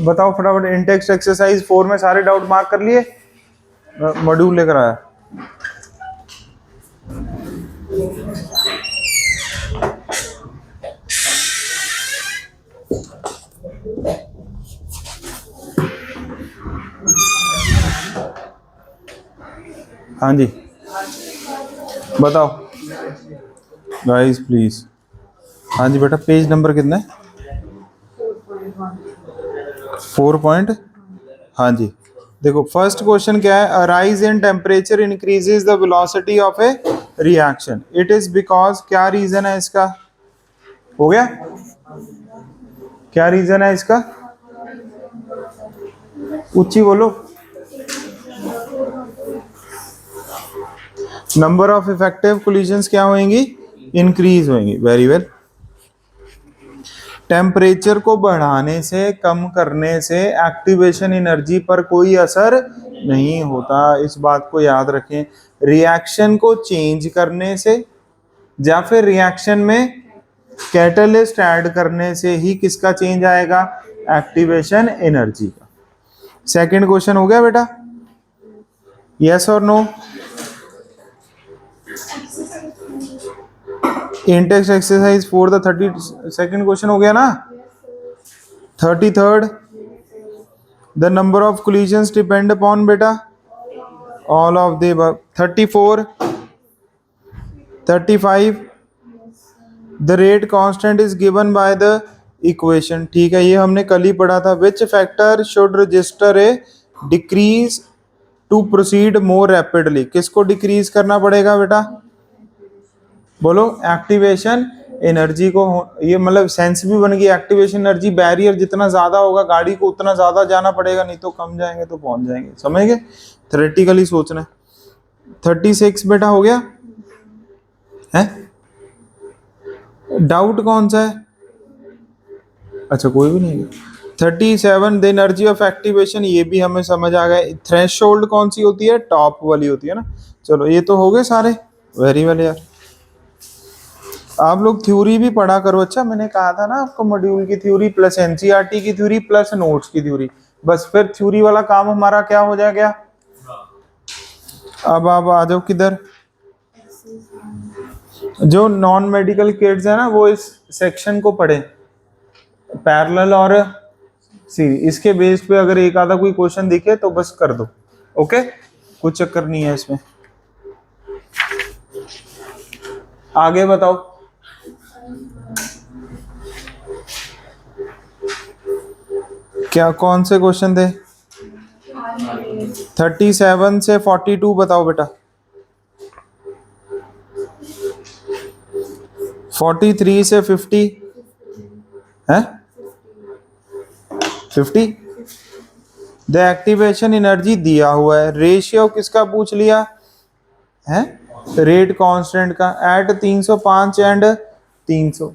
बताओ फटाफट। इन text exercise 4 में सारे डाउट मार्क कर लिए? मॉड्यूल लेकर आया। हाँ जी बताओ गाइस प्लीज। हाँ जी बेटा, पेज नंबर कितना है? 4 पॉइंट। हाँ जी देखो, फर्स्ट क्वेश्चन क्या है? A rise in temperature increases the velocity of A reaction. It is because, क्या रीजन है इसका? हो गया? क्या रीजन है इसका? ऊंची बोलो। नंबर ऑफ इफेक्टिव कोलिजन्स क्या होंगी? इंक्रीज होंगी। Very well. टेम्परेचर को बढ़ाने से, कम करने से एक्टिवेशन एनर्जी पर कोई असर नहीं होता, इस बात को याद रखें। रिएक्शन को चेंज करने से या फिर रिएक्शन में कैटलिस्ट ऐड करने से ही किसका चेंज आएगा? एक्टिवेशन एनर्जी का। सेकंड क्वेश्चन हो गया बेटा? यस और no? Intext exercise for the 32nd question हो गया ना? 33rd, the number of collisions depend upon बेटा all of the above. 34, 35, the rate constant is given by the equation. ठीक है, ये हमने कल ही पढ़ा था। Which factor should register a decrease to proceed more rapidly. किसको डिक्रीज करना पड़ेगा बेटा? बोलो। एक्टिवेशन एनर्जी को। ये मतलब सेंस भी बन गई। एक्टिवेशन एनर्जी बैरियर जितना ज्यादा होगा गाड़ी को उतना ज्यादा जाना पड़ेगा, नहीं तो कम जाएंगे तो पहुंच जाएंगे। समझ गए? थ्योरेटिकली सोचना है। 36 बेटा हो गया है? डाउट कौन सा है? अच्छा कोई भी नहीं है। 37, द एनर्जी ऑफ एक्टिवेशन, ये भी हमें समझ आ गया। थ्रेशोल्ड कौन सी होती है? टॉप वाली होती है ना। चलो ये तो हो गए सारे। वेरी वेल यार। आप लोग थ्योरी भी पढ़ा करो। अच्छा मैंने कहा था ना आपको, मॉड्यूल की थ्योरी प्लस एनसीईआरटी की थ्योरी प्लस नोट्स की थ्योरी। बस फिर थ्योरी वाला काम हमारा क्या हो जाएगा? अब आप आ जाओ किधर? जो नॉन मेडिकल किड्स है ना, वो इस सेक्शन को पढ़े, पैरेलल और सीरीज। इसके बेस पे अगर एक आधा कोई क्वेश्चन दिखे तो बस कर दो। ओके, कुछ चक्कर नहीं है इसमें। आगे बताओ। क्या कौन से क्वेश्चन थे? 37 से 42 बताओ बेटा। 43 से 50 है? 50। द एक्टिवेशन एनर्जी दिया हुआ है। रेशियो किसका पूछ लिया है? रेट कांस्टेंट का एट 305 एंड 300।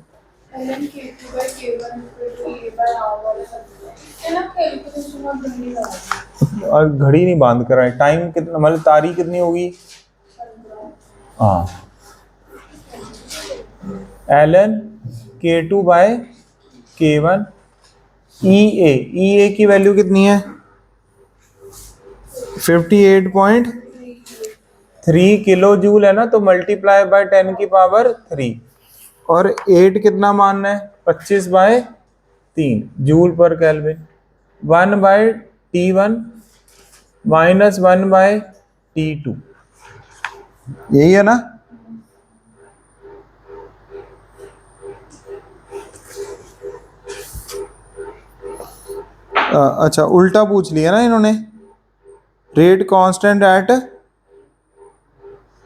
और घड़ी नहीं बांध कर आए। टाइम कितना, मतलब तारीख कितनी होगी? हाँ, ln K2 बाय K1 ई ए की वैल्यू कितनी है? 58.3 किलो जूल है ना, तो मल्टीप्लाई बाय 10 की पावर 3। और 8 कितना मानना है? 25/3 जूल पर केल्विन। 1/T1 माइनस 1/T2, यही है ना? अच्छा उल्टा पूछ लिया ना इन्होंने। रेट कांस्टेंट एट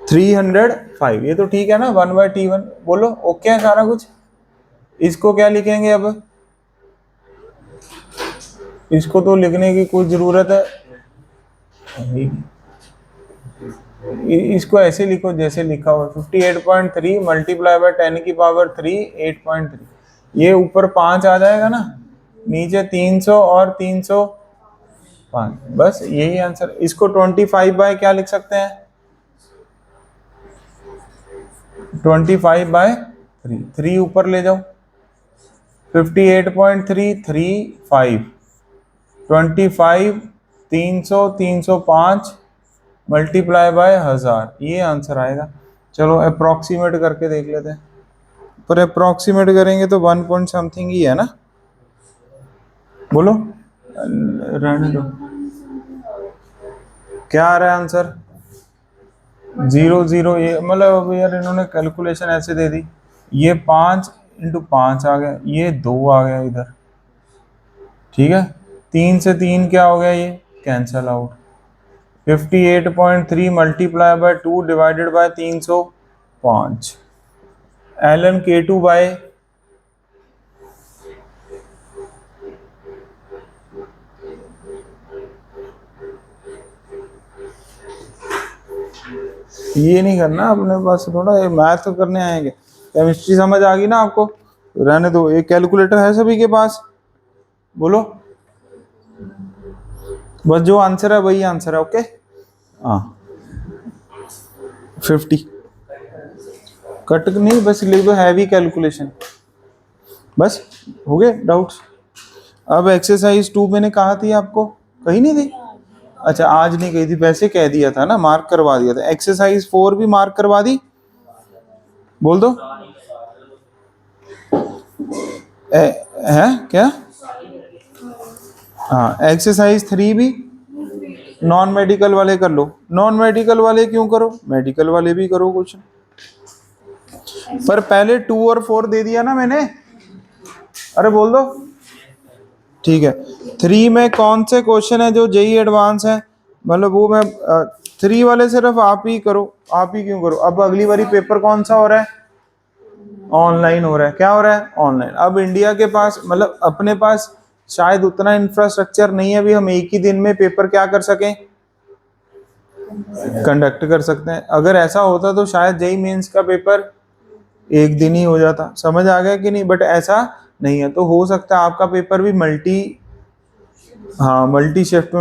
305, ये तो ठीक है ना? 1/T1 बोलो। ओके है सारा कुछ? इसको क्या लिखेंगे अब? इसको तो लिखने की कोई जरूरत है, इसको ऐसे लिखो जैसे लिखा हुआ। 58.3 मल्टीप्लाई बाय 10 की पावर 3 8.3। ये ऊपर 5 आ जाएगा ना, नीचे 300 और 305। बस यही आंसर। इसको 25 बाय क्या लिख सकते हैं? 25 बाय 3 ऊपर ले जाओ, 58.335, 25, 300, 305 मल्टीप्लाई बाय 1000, ये आंसर आएगा। चलो अप्रोक्सीमेट करके देख लेते हैं, पर अप्रोक्सीमेट करेंगे तो 1 पॉइंट समथिंग ही है ना, बोलो रहने दो। क्या आ रहा है आंसर? 0 0, ये मतलब अब यार इन्होंने कैलकुलेशन ऐसे दे दी, ये 5 इंटू 5 आ गया, ये 2 आ गया इधर, ठीक है। 3 से 3 क्या हो गया, ये cancel out. 58.3 multiply by 2 divided by 305, ln K2 by ये नहीं करना अपने पास, थोड़ा ये मैथ तो करने आएंगे। केमिस्ट्री समझ आ गई ना आपको, रहने दो। एक कैलकुलेटर है सभी के पास, बोलो। बस जो आंसर है वही आंसर है, ओके। हाँ 50 कट नहीं, बस लिख दो हैवी कैलकुलेशन, बस हो गए डाउट्स। अब एक्सरसाइज 2 मैंने कहा थी आपको, कही नहीं थी? अच्छा आज नहीं कही थी, वैसे कह दिया था ना, मार्क करवा दिया था। एक्सरसाइज 4 भी मार्क करवा दी, बोल दो। है क्या? हाँ एक्सरसाइज 3 भी नॉन मेडिकल वाले कर लो। नॉन मेडिकल वाले क्यों करो, मेडिकल वाले भी करो कुछ, पर पहले 2 और 4 दे दिया ना मैंने, अरे बोल दो। ठीक है 3 में कौन से क्वेश्चन है जो जेई एडवांस है, मतलब वो मैं 3 वाले सिर्फ आप ही करो। आप ही क्यों करो, अब अगली बारी पेपर कौन सा हो रहा है, ऑनलाइन हो रहा है। क्या हो रहा है, ऑनलाइन। अब इंडिया के पास मतलब अपने पास शायद उतना इंफ्रास्ट्रक्चर नहीं है भी हम एक ही दिन में पेपर क्या कर सकें, कंडक्ट कर सकते हैं। अगर ऐसा होता तो शायद जेई मेंस का पेपर एक दिन ही हो जाता, समझ आ गया कि नहीं। बट ऐसा नहीं है, तो हो सकता है आपका पेपर भी मल्टी शिफ्ट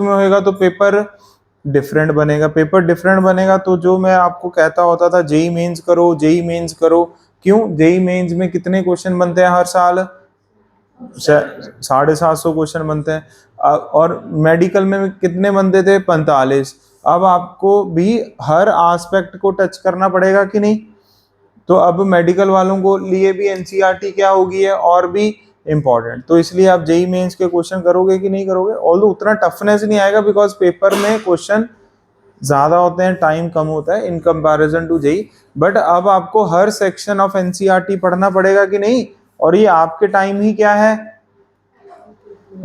में होएगा, तो पेपर डिफरेंट बनेगा। पेपर डिफरेंट बनेगा तो जो मैं आपको कहता होता था जेई मेंस करो, जेई मेंस करो, क्यों? जेई मेंस में कितने क्वेश्चन बनते हैं हर साल? 750 क्वेश्चन बनते हैं। और मेडिकल में कितने बनते थे? 45। अब आपको भी हर एस्पेक्ट को टच करना पड़ेगा कि नहीं, तो अब मेडिकल वालों को लिए भी एनसीईआरटी क्या होगी है और भी इम्पोर्टेंट। तो इसलिए आप जेई मेंस के क्वेश्चन करोगे कि नहीं करोगे? ऑल्दो उतना टफनेस नहीं आएगा बिकॉज पेपर में क्वेश्चन ज्यादा होते हैं, टाइम कम होता है in comparison to JEE. But अब आपको हर सेक्शन ऑफ एनसीईआरटी पढ़ना पड़ेगा कि नहीं, और ये आपके टाइम ही क्या है।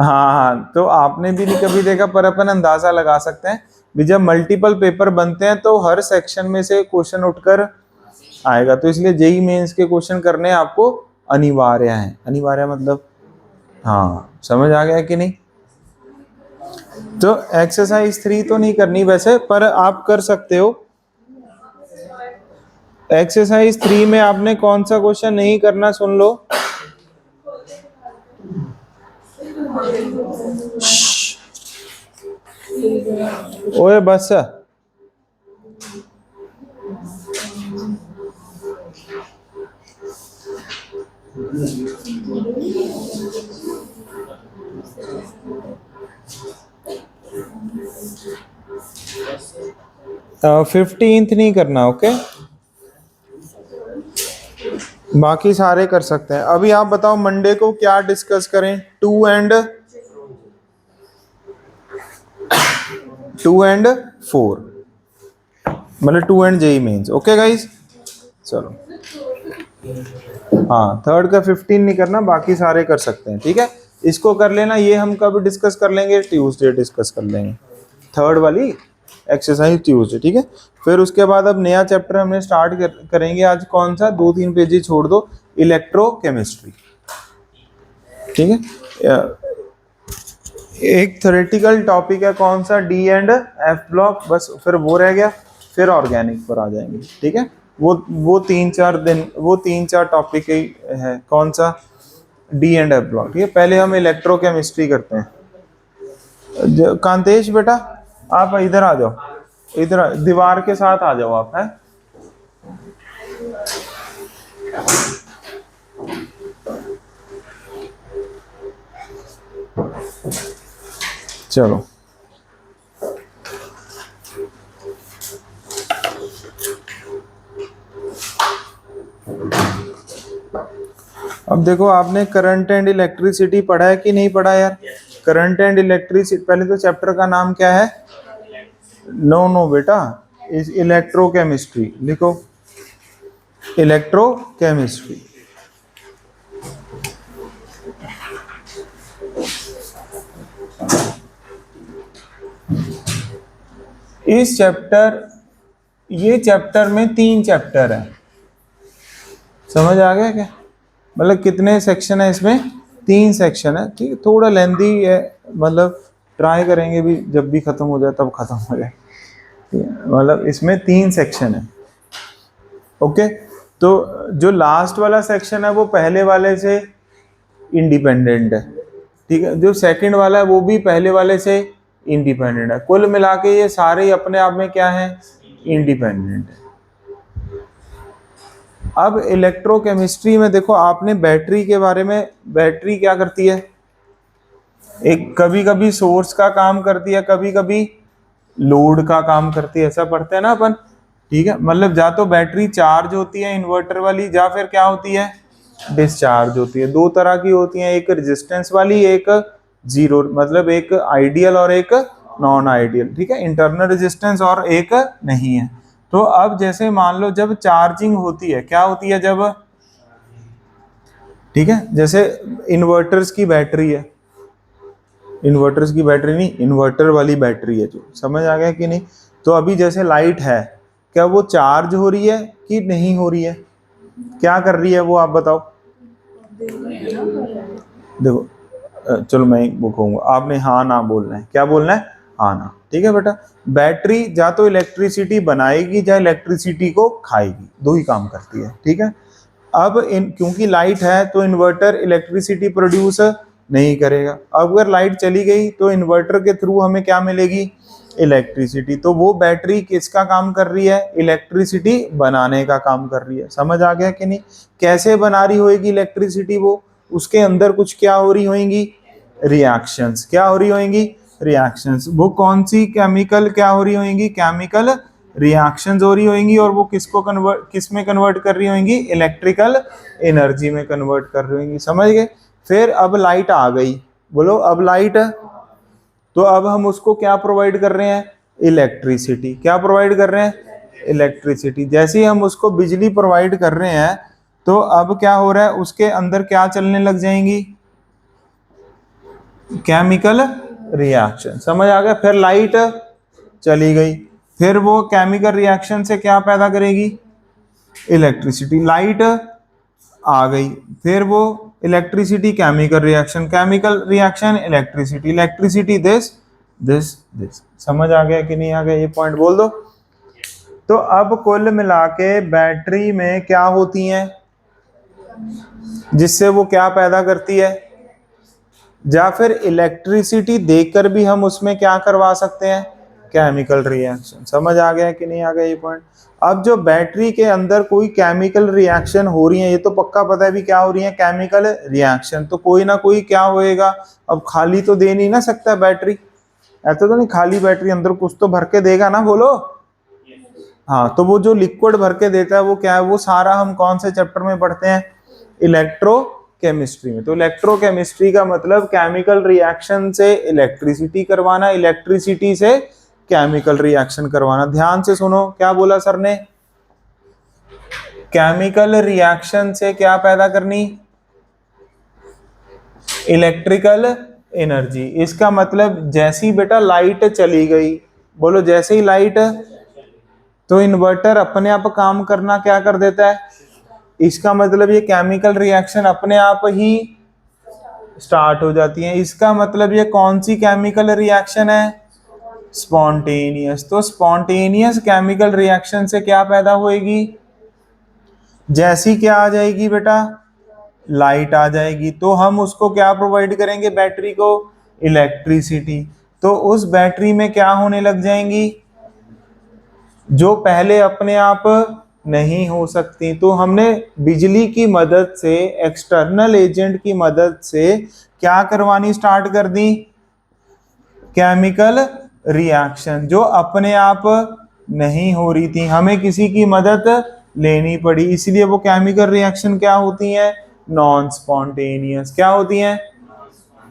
हाँ तो आपने भी नहीं कभी देखा, पर अपन अंदाजा लगा सकते हैं भी जब मल्टीपल पेपर बनते हैं तो हर सेक्शन में से क्वेश्चन उठकर आएगा। तो इसलिए जेई मेंस के क्वेश्चन करने आपको अनिवार्य हैं। अनिवार्य मतलब हाँ, समझ आ गया कि नहीं। तो एक्सरसाइज 3 तो नहीं करनी वैसे, पर आप कर सकते हो। एक्सरसाइज 3 में आपने कौन सा क्वेश्चन नहीं करना सुन लो। ओए बस 15th नहीं करना, ओके। बाकी सारे कर सकते हैं। अभी आप बताओ मंडे को क्या डिस्कस करें? 2 एंड 4, मतलब 2 and JEE mains, okay guys. चलो हाँ, थर्ड का 15 नहीं करना, बाकी सारे कर सकते हैं, ठीक है। इसको कर लेना, ये हम कब डिस्कस कर लेंगे? ट्यूसडे डिस्कस कर लेंगे थर्ड वाली एक्सरसाइज, ट्यूसडे, ठीक है। फिर उसके बाद अब नया चैप्टर हमने स्टार्ट करेंगे आज। कौन सा? 2-3 पेज ही छोड़ दो, इलेक्ट्रोकेमिस्ट्री, ठीक है। एक थ्योरेटिकल टॉपिक है, कौन सा? डी एंड एफ ब्लॉक, बस फिर वो रह गया, फिर ऑर्गेनिक पर आ जाएंगे, ठीक है। वो 3-4 टॉपिक ही है। कौन सा? डी एंड एफ ब्लॉक, ठीक है। पहले हम इलेक्ट्रोकेमिस्ट्री करते हैं। कांतेश बेटा आप इधर आ जाओ, इधर दीवार के साथ आ जाओ आप, है चलो अब देखो, आपने करंट एंड इलेक्ट्रिसिटी पढ़ा है कि नहीं पढ़ा यार? करंट एंड इलेक्ट्रिसिटी, पहले तो चैप्टर का नाम क्या है? नो नो बेटा, इस इलेक्ट्रोकेमिस्ट्री लिखो, इलेक्ट्रोकेमिस्ट्री। इस चैप्टर, ये चैप्टर में 3 चैप्टर है, समझ आ गया क्या? मतलब कितने सेक्शन है इसमें? 3 सेक्शन है, ठीक है, थोड़ा लेंदी है, मतलब ट्राई करेंगे भी जब भी खत्म हो जाए तब खत्म हो जाए, मतलब इसमें 3 सेक्शन है। ओके, तो जो लास्ट वाला सेक्शन है वो पहले वाले से इंडिपेंडेंट है, ठीक है, जो सेकंड वाला है वो भी पहले वाले से इंडिपेंडेंट है, कुल मिला के ये सारे अपने आप में क्या है? इंडिपेंडेंट है। अब इलेक्ट्रोकेमिस्ट्री में देखो, आपने बैटरी के बारे में, बैटरी क्या करती है? एक कभी कभी सोर्स का काम करती है, कभी कभी लोड का काम करती है, ऐसा पढ़ते हैं ना अपन, ठीक है, मतलब या तो बैटरी चार्ज होती है इन्वर्टर वाली, या फिर क्या होती है? डिस्चार्ज होती है। 2 तरह की होती है, एक रेजिस्टेंस वाली, एक जीरो, मतलब एक आइडियल और एक नॉन आइडियल, ठीक है, इंटरनल रेजिस्टेंस और एक नहीं है। तो अब जैसे मान लो जब चार्जिंग होती है, क्या होती है जब, ठीक है, जैसे इन्वर्टर्स की बैटरी है, इन्वर्टर्स की बैटरी नहीं, इन्वर्टर वाली बैटरी है, जो समझ आ गया कि नहीं? तो अभी जैसे लाइट है, क्या वो चार्ज हो रही है कि नहीं हो रही है? क्या कर रही है वो, आप बताओ। देखो, चलो मैं वो कहूंगा, आपने हाँ ना बोलना है। क्या बोलना है? हाँ ना, ठीक है बेटा। बैटरी या तो इलेक्ट्रिसिटी बनाएगी या इलेक्ट्रिसिटी को खाएगी, 2 ही काम करती है, ठीक है। अब क्योंकि लाइट है तो इन्वर्टर इलेक्ट्रिसिटी प्रोड्यूस नहीं करेगा। अब अगर लाइट चली गई तो इन्वर्टर के थ्रू हमें क्या मिलेगी? इलेक्ट्रिसिटी। तो वो बैटरी किसका काम कर रही है? इलेक्ट्रिसिटी बनाने का काम कर रही है। समझ आ गया कि नहीं? कैसे बना रही होगी इलेक्ट्रिसिटी वो? उसके अंदर कुछ क्या हो रही होंगी? रिएक्शंस। क्या हो रही होंगी? रिएक्शंस। वो कौन सी केमिकल क्या हो रही होंगी? केमिकल रिएक्शंस हो रही होंगी, और वो किसको कन्वर्ट, किस में कन्वर्ट कर रही होंगी? इलेक्ट्रिकल एनर्जी में कन्वर्ट कर रही होंगी। समझ गए? फिर अब लाइट आ गई, बोलो अब लाइट, तो अब हम उसको क्या प्रोवाइड कर रहे हैं? इलेक्ट्रिसिटी। क्या प्रोवाइड कर रहे हैं? इलेक्ट्रिसिटी। जैसे ही हम उसको बिजली प्रोवाइड कर रहे हैं, तो अब क्या हो रहा है? उसके अंदर क्या चलने लग जाएंगी? Chemical reaction. समझ आ गया? फिर लाइट चली गई, फिर वो केमिकल रिएक्शन से क्या पैदा करेगी? इलेक्ट्रिसिटी। लाइट आ गई, फिर वो electricity chemical reaction, chemical reaction electricity, electricity this this this. समझ आ गया कि नहीं आ गया? ये पॉइंट बोल दो। तो अब कुल मिला के बैटरी में क्या होती हैं जिससे वो क्या पैदा करती है? या फिर इलेक्ट्रिसिटी देकर भी हम उसमें क्या करवा सकते हैं? Chemical reaction. समझ आ गया कि नहीं आ गया ये पॉइंट? अब जो बैटरी के अंदर कोई केमिकल रिएक्शन हो रही है, ये तो पक्का पता है भी क्या हो रही है? Chemical reaction. तो कोई ना कोई क्या होएगा? अब खाली तो दे नहीं ना सकता बैटरी, ऐसा तो नहीं खाली बैटरी अंदर कुछ तो भर के देगा ना, बोलो। हाँ, तो वो जो लिक्विड भर के देता है वो क्या है? वो सारा हम कौन से चैप्टर में पढ़ते हैं? इलेक्ट्रोकेमिस्ट्री में। तो इलेक्ट्रोकेमिस्ट्री का मतलब केमिकल रिएक्शन से इलेक्ट्रिसिटी करवाना, इलेक्ट्रिसिटी से केमिकल रिएक्शन करवाना। ध्यान से सुनो, क्या बोला सर ने? केमिकल रिएक्शन से क्या पैदा करनी? Electrical energy. इसका मतलब जैसी बेटा लाइट चली गई, बोलो जैसे ही लाइट, तो इन्वर्टर अपने आप काम करना क्या कर देता है? इसका मतलब ये केमिकल रिएक्शन अपने आप ही स्टार्ट हो जाती है। इसका मतलब ये कौन सी केमिकल रिएक्शन है? स्पॉन्टेनियस। तो स्पॉन्टेनियस केमिकल रिएक्शन से क्या पैदा होएगी? जैसी क्या आ जाएगी बेटा? लाइट आ जाएगी। तो हम उसको क्या प्रोवाइड करेंगे? बैटरी को इलेक्ट्रिसिटी। तो उस बैटरी में क्या होने लग जाएंगी? जो पहले अपने आप नहीं हो सकती। तो हमने बिजली की मदद से, एक्सटर्नल एजेंट की मदद से क्या करवानी स्टार्ट कर दी? केमिकल रिएक्शन, जो अपने आप नहीं हो रही थी, हमें किसी की मदद लेनी पड़ी। इसलिए वो केमिकल रिएक्शन क्या होती है? Non spontaneous. क्या होती हैं?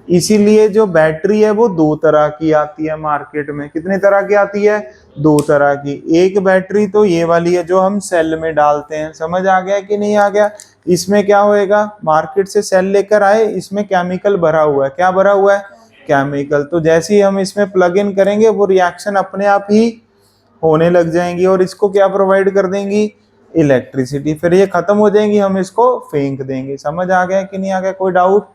इसीलिए जो बैटरी है वो दो तरह की आती है मार्केट में। कितने तरह की आती है? दो तरह की। एक बैटरी तो ये वाली है जो हम सेल में डालते हैं। समझ आ गया कि नहीं आ गया? इसमें क्या होएगा, मार्केट से सेल लेकर आए, इसमें केमिकल भरा हुआ है। क्या भरा हुआ है? केमिकल। तो जैसे ही हम इसमें प्लग इन करेंगे वो रिएक्शन अपने आप ही होने लग जाएंगी और इसको क्या प्रोवाइड कर देंगी? इलेक्ट्रिसिटी। फिर ये खत्म हो जाएंगी, हम इसको फेंक देंगे। समझ आ गया कि नहीं आ गया? कोई डाउट?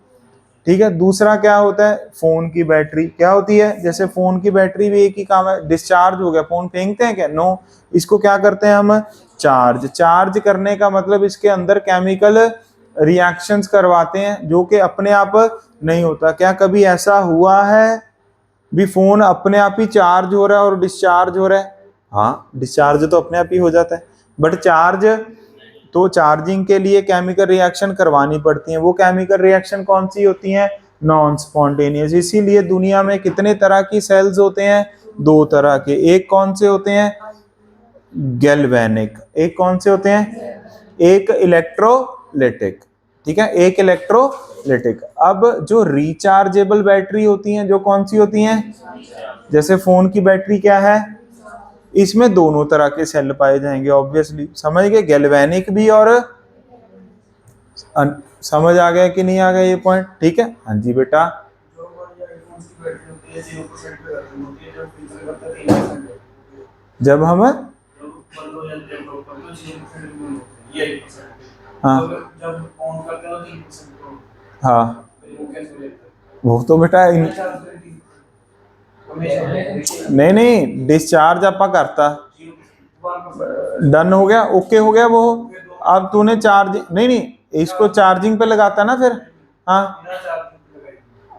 ठीक है। दूसरा क्या होता है? फोन की बैटरी। क्या होती है? जैसे फोन की बैटरी भी एक ही काम है, डिस्चार्ज हो गया फोन, फेंकते हैं क्या? नो। इसको क्या करते हैं हम? चार्ज। चार्ज करने का मतलब इसके अंदर केमिकल रिएक्शंस करवाते हैं जो कि अपने आप नहीं होता। क्या कभी ऐसा हुआ है भी फोन अपने आप ही चार्ज हो रहा है और डिस्चार्ज हो रहा है? हाँ, डिस्चार्ज तो अपने आप ही हो जाता है, बट चार्ज तो चार्जिंग के लिए केमिकल रिएक्शन करवानी पड़ती है। वो केमिकल रिएक्शन कौन सी होती हैं? Non spontaneous. इसीलिए दुनिया में कितने तरह की सेल्स होते हैं? दो तरह के। एक कौन से होते हैं? गैल्वेनिक। एक कौन से होते हैं? एक इलेक्ट्रोलिटिक। ठीक है, एक इलेक्ट्रोलिटिक। अब जो रिचार्जेबल बैटरी होती हैं, जो कौन सी होती हैं? जैसे फोन की बैटरी क्या है? इसमें दोनों तरह के सेल पाए जाएंगे ऑब्वियसली। समझ गए? गैल्वेनिक भी और समझ आ गया कि नहीं आ गया ये पॉइंट? ठीक है, हाँ जी बेटा। जब हम हाँ हाँ, वो तो बेटा नहीं नहीं, डिस्चार्ज आपा करता, डन हो गया, ओके हो गया वो। अब तूने चार्ज नहीं नहीं, इसको चार्जिंग पे लगाता ना फिर। हाँ,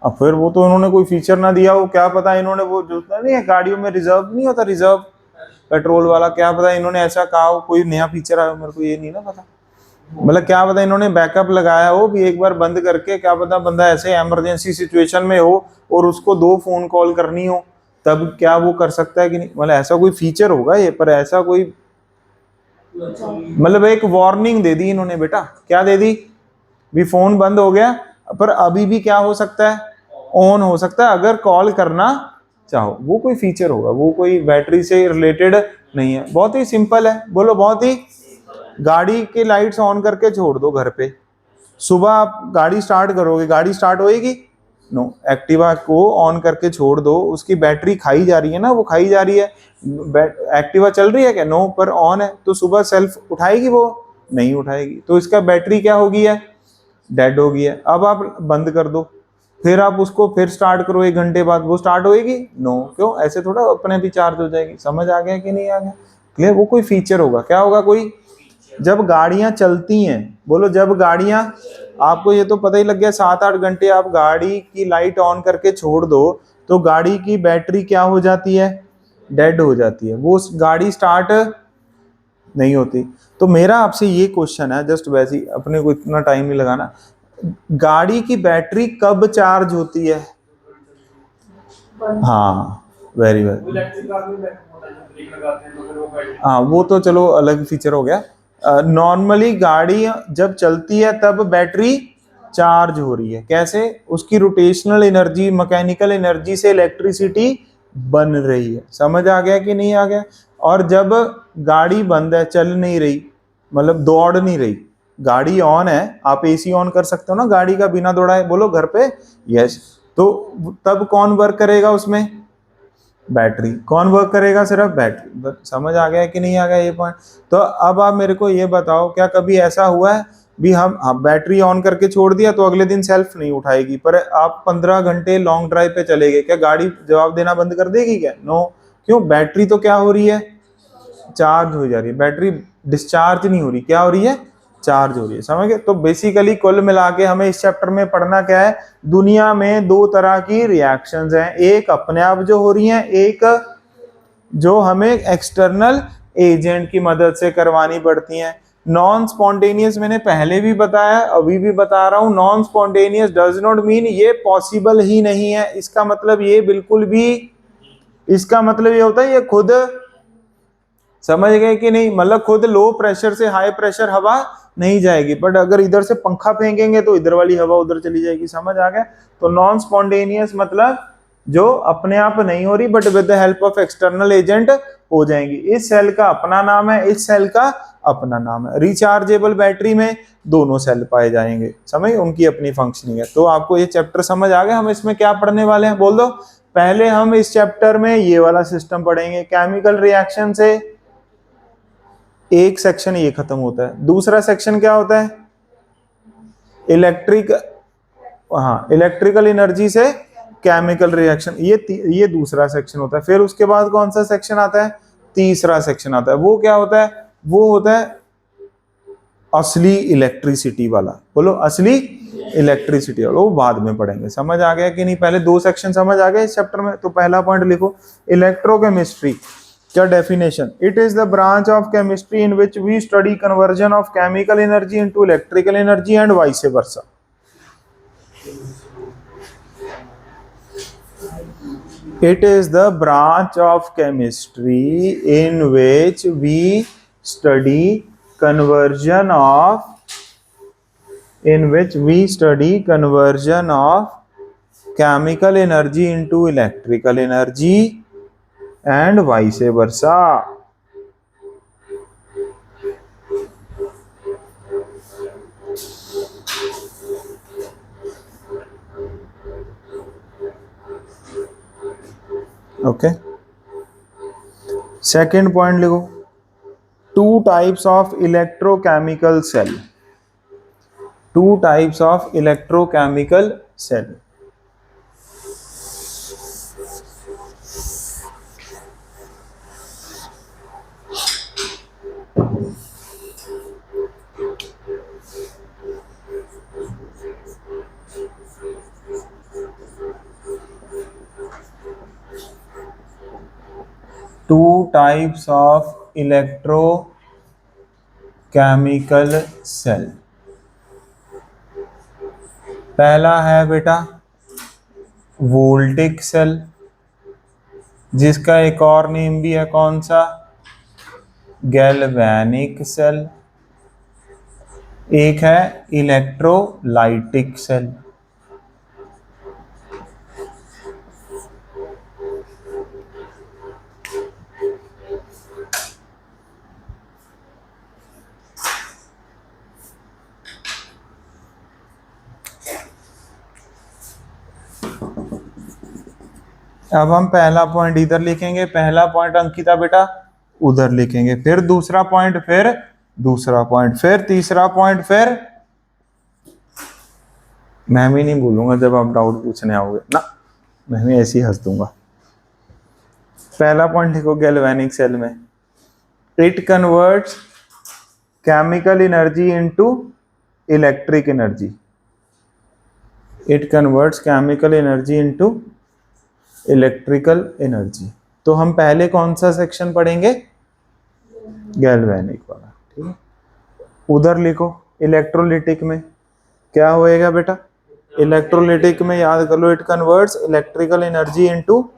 अब फिर वो तो इन्होंने कोई फीचर ना दिया हो, क्या पता इन्होंने वो जो नहीं है गाड़ियों में रिजर्व नहीं होता, रिजर्व पेट्रोल वाला, क्या पता इन्होंने ऐसा कहा हो, कोई नया फीचर आया हो, मेरे को ये नहीं ना पता। मतलब क्या पता इन्होंने बैकअप लगाया हो भी एक बार बंद करके, क्या पता बंदा ऐसे इमरजेंसी सिचुएशन में हो और उसको दो फोन कॉल करनी हो, तब क्या वो कर सकता है कि नहीं। मतलब ऐसा कोई फीचर होगा ये, पर ऐसा कोई मतलब एक वार्निंग दे दी इन्होंने बेटा। क्या दे दी? भी फोन बंद हो गया पर अभी भी क्या हो सकता है? ऑन हो सकता है अगर कॉल करना चाहो। वो कोई फीचर होगा, वो कोई बैटरी से रिलेटेड नहीं है। बहुत ही सिंपल है, बोलो बहुत ही। गाड़ी के लाइट्स ऑन करके छोड़ दो घर पे, सुबह आप गाड़ी स्टार्ट करोगे, गाड़ी स्टार्ट होएगी? नो। एक्टिवा को ऑन करके छोड़ दो, उसकी बैटरी खाई जा रही है ना, वो खाई जा रही है। एक्टिवा चल रही है क्या? नो, पर ऑन है। तो सुबह सेल्फ उठाएगी वो? नहीं उठाएगी। तो इसका बैटरी क्या होगी है? डेड हो गई है। अब आप बंद कर दो, फिर आप उसको फिर स्टार्ट करो 1 घंटे बाद, वो स्टार्ट होएगी? नो। क्यों? ऐसे थोड़ा अपने भी चार्ज हो जाएगी। समझ आ गया कि नहीं आ गया? क्लियर? वो कोई फीचर होगा। क्या होगा? कोई, जब गाड़ियां चलती हैं, बोलो जब गाड़ियां, आपको ये तो पता ही लग गया, 7-8 घंटे आप गाड़ी की लाइट ऑन करके छोड़ दो तो गाड़ी की बैटरी क्या हो जाती है? डेड हो जाती है, वो गाड़ी स्टार्ट नहीं होती। तो मेरा आपसे ये क्वेश्चन है, जस्ट वैसे ही, अपने को इतना टाइम नहीं लगाना, गाड़ी की बैटरी कब चार्ज होती है? हाँ, वेरी वेल। हाँ, वो तो चलो अलग फीचर हो गया। नॉर्मली गाड़ी जब चलती है तब बैटरी चार्ज हो रही है। कैसे? उसकी रोटेशनल एनर्जी, मैकेनिकल एनर्जी से इलेक्ट्रिसिटी बन रही है। समझ आ गया कि नहीं आ गया? और जब गाड़ी बंद है, चल नहीं रही, मतलब दौड़ नहीं रही, गाड़ी ऑन है, आप एसी ऑन कर सकते हो ना गाड़ी का बिना दौड़ाए, बोलो घर पे यस। तो तब कौन वर्क करेगा उसमें? बैटरी। कौन वर्क करेगा? सिर्फ बैटरी। समझ आ गया कि नहीं आ गया ये पॉइंट? तो अब आप मेरे को ये बताओ, क्या कभी ऐसा हुआ है भी हम बैटरी ऑन करके छोड़ दिया तो अगले दिन सेल्फ नहीं उठाएगी, पर आप 15 घंटे लॉन्ग ड्राइव पे चले गए, क्या गाड़ी जवाब देना बंद कर देगी क्या? नो। क्यों? बैटरी तो क्या हो रही है? चार्ज हो जा रही है। बैटरी डिस्चार्ज नहीं हो रही, क्या हो रही है? चार्ज हो रही है। समझ गए? तो बेसिकली कुल मिला के हमें इस चैप्टर में पढ़ना क्या है? दुनिया में दो तरह की रिएक्शंस हैं, एक अपने आप जो हो रही हैं, एक जो हमें एक्सटर्नल एजेंट की मदद से करवानी पड़ती हैं। नॉन स्पॉन्टेनियस मैंने पहले भी बताया, अभी भी बता रहा हूं, non spontaneous does not mean ये पॉसिबल ही नहीं है। इसका मतलब ये बिल्कुल भी, इसका मतलब ये होता है ये खुद, समझ गए कि नहीं, मतलब खुद लो प्रेशर से हाई प्रेशर हवा नहीं जाएगी, बट अगर इधर से पंखा फेंकेंगे तो इधर वाली हवा उधर चली जाएगी। समझ आ गया? तो नॉन स्पॉन्टेनियस मतलब जो अपने आप नहीं हो रही but with the help of external agent हो जाएंगी। इस सेल का अपना नाम है, इस सेल का अपना नाम है। रिचार्जेबल बैटरी में दोनों सेल पाए जाएंगे, समझ, उनकी अपनी फंक्शनिंग है। तो आपको ये चैप्टर समझ आ गया। हम इसमें क्या पढ़ने वाले हैं बोल दो। पहले हम इस चैप्टर में ये वाला सिस्टम पढ़ेंगे, केमिकल रिएक्शन से एक सेक्शन ये खत्म होता है। दूसरा सेक्शन क्या होता है? इलेक्ट्रिक, हाँ, इलेक्ट्रिकल एनर्जी से केमिकल रिएक्शन, ये दूसरा सेक्शन होता है। फिर उसके बाद कौन सा सेक्शन आता है? तीसरा सेक्शन आता है। वो क्या होता है? वो होता है असली इलेक्ट्रिसिटी वाला। बोलो, असली इलेक्ट्रिसिटी वाला, वो बाद में पढ़ेंगे। समझ आ गया कि नहीं? पहले दो सेक्शन समझ आ गए इस चैप्टर में। तो पहला पॉइंट लिखो, इलेक्ट्रोकेमिस्ट्री क्या definition? It is the branch of chemistry in which we study conversion of chemical energy into electrical energy and vice versa. It is the branch of chemistry in which we study conversion of, chemical energy into electrical energy and vice versa. Okay, second point लिखो, two types of electrochemical cell. Two types of electrochemical cell. Two types of electrochemical cell. पहला है बेटा voltaic cell, जिसका एक और name भी है, कौन सा? Galvanic cell. एक है इलेक्ट्रोलाइटिक सेल। अब हम पहला पॉइंट इधर लिखेंगे, पहला पॉइंट अंकिता बेटा उधर लिखेंगे, फिर दूसरा पॉइंट, फिर दूसरा पॉइंट, फिर तीसरा पॉइंट, फिर मैं भी नहीं बोलूंगा जब आप डाउट पूछने आओगे ना, मैं भी ऐसे ही हंस दूंगा। पहला पॉइंट लिखो, गैल्वेनिक सेल में it converts chemical energy into electric energy. It converts chemical energy into electrical energy. तो हम पहले कौन सा सेक्शन पढ़ेंगे? गैल्वेनिक वाला, ठीक है। उधर लिखो, इलेक्ट्रोलिटिक में क्या होएगा बेटा? इलेक्ट्रोलिटिक में याद कर लो, it converts electrical energy into,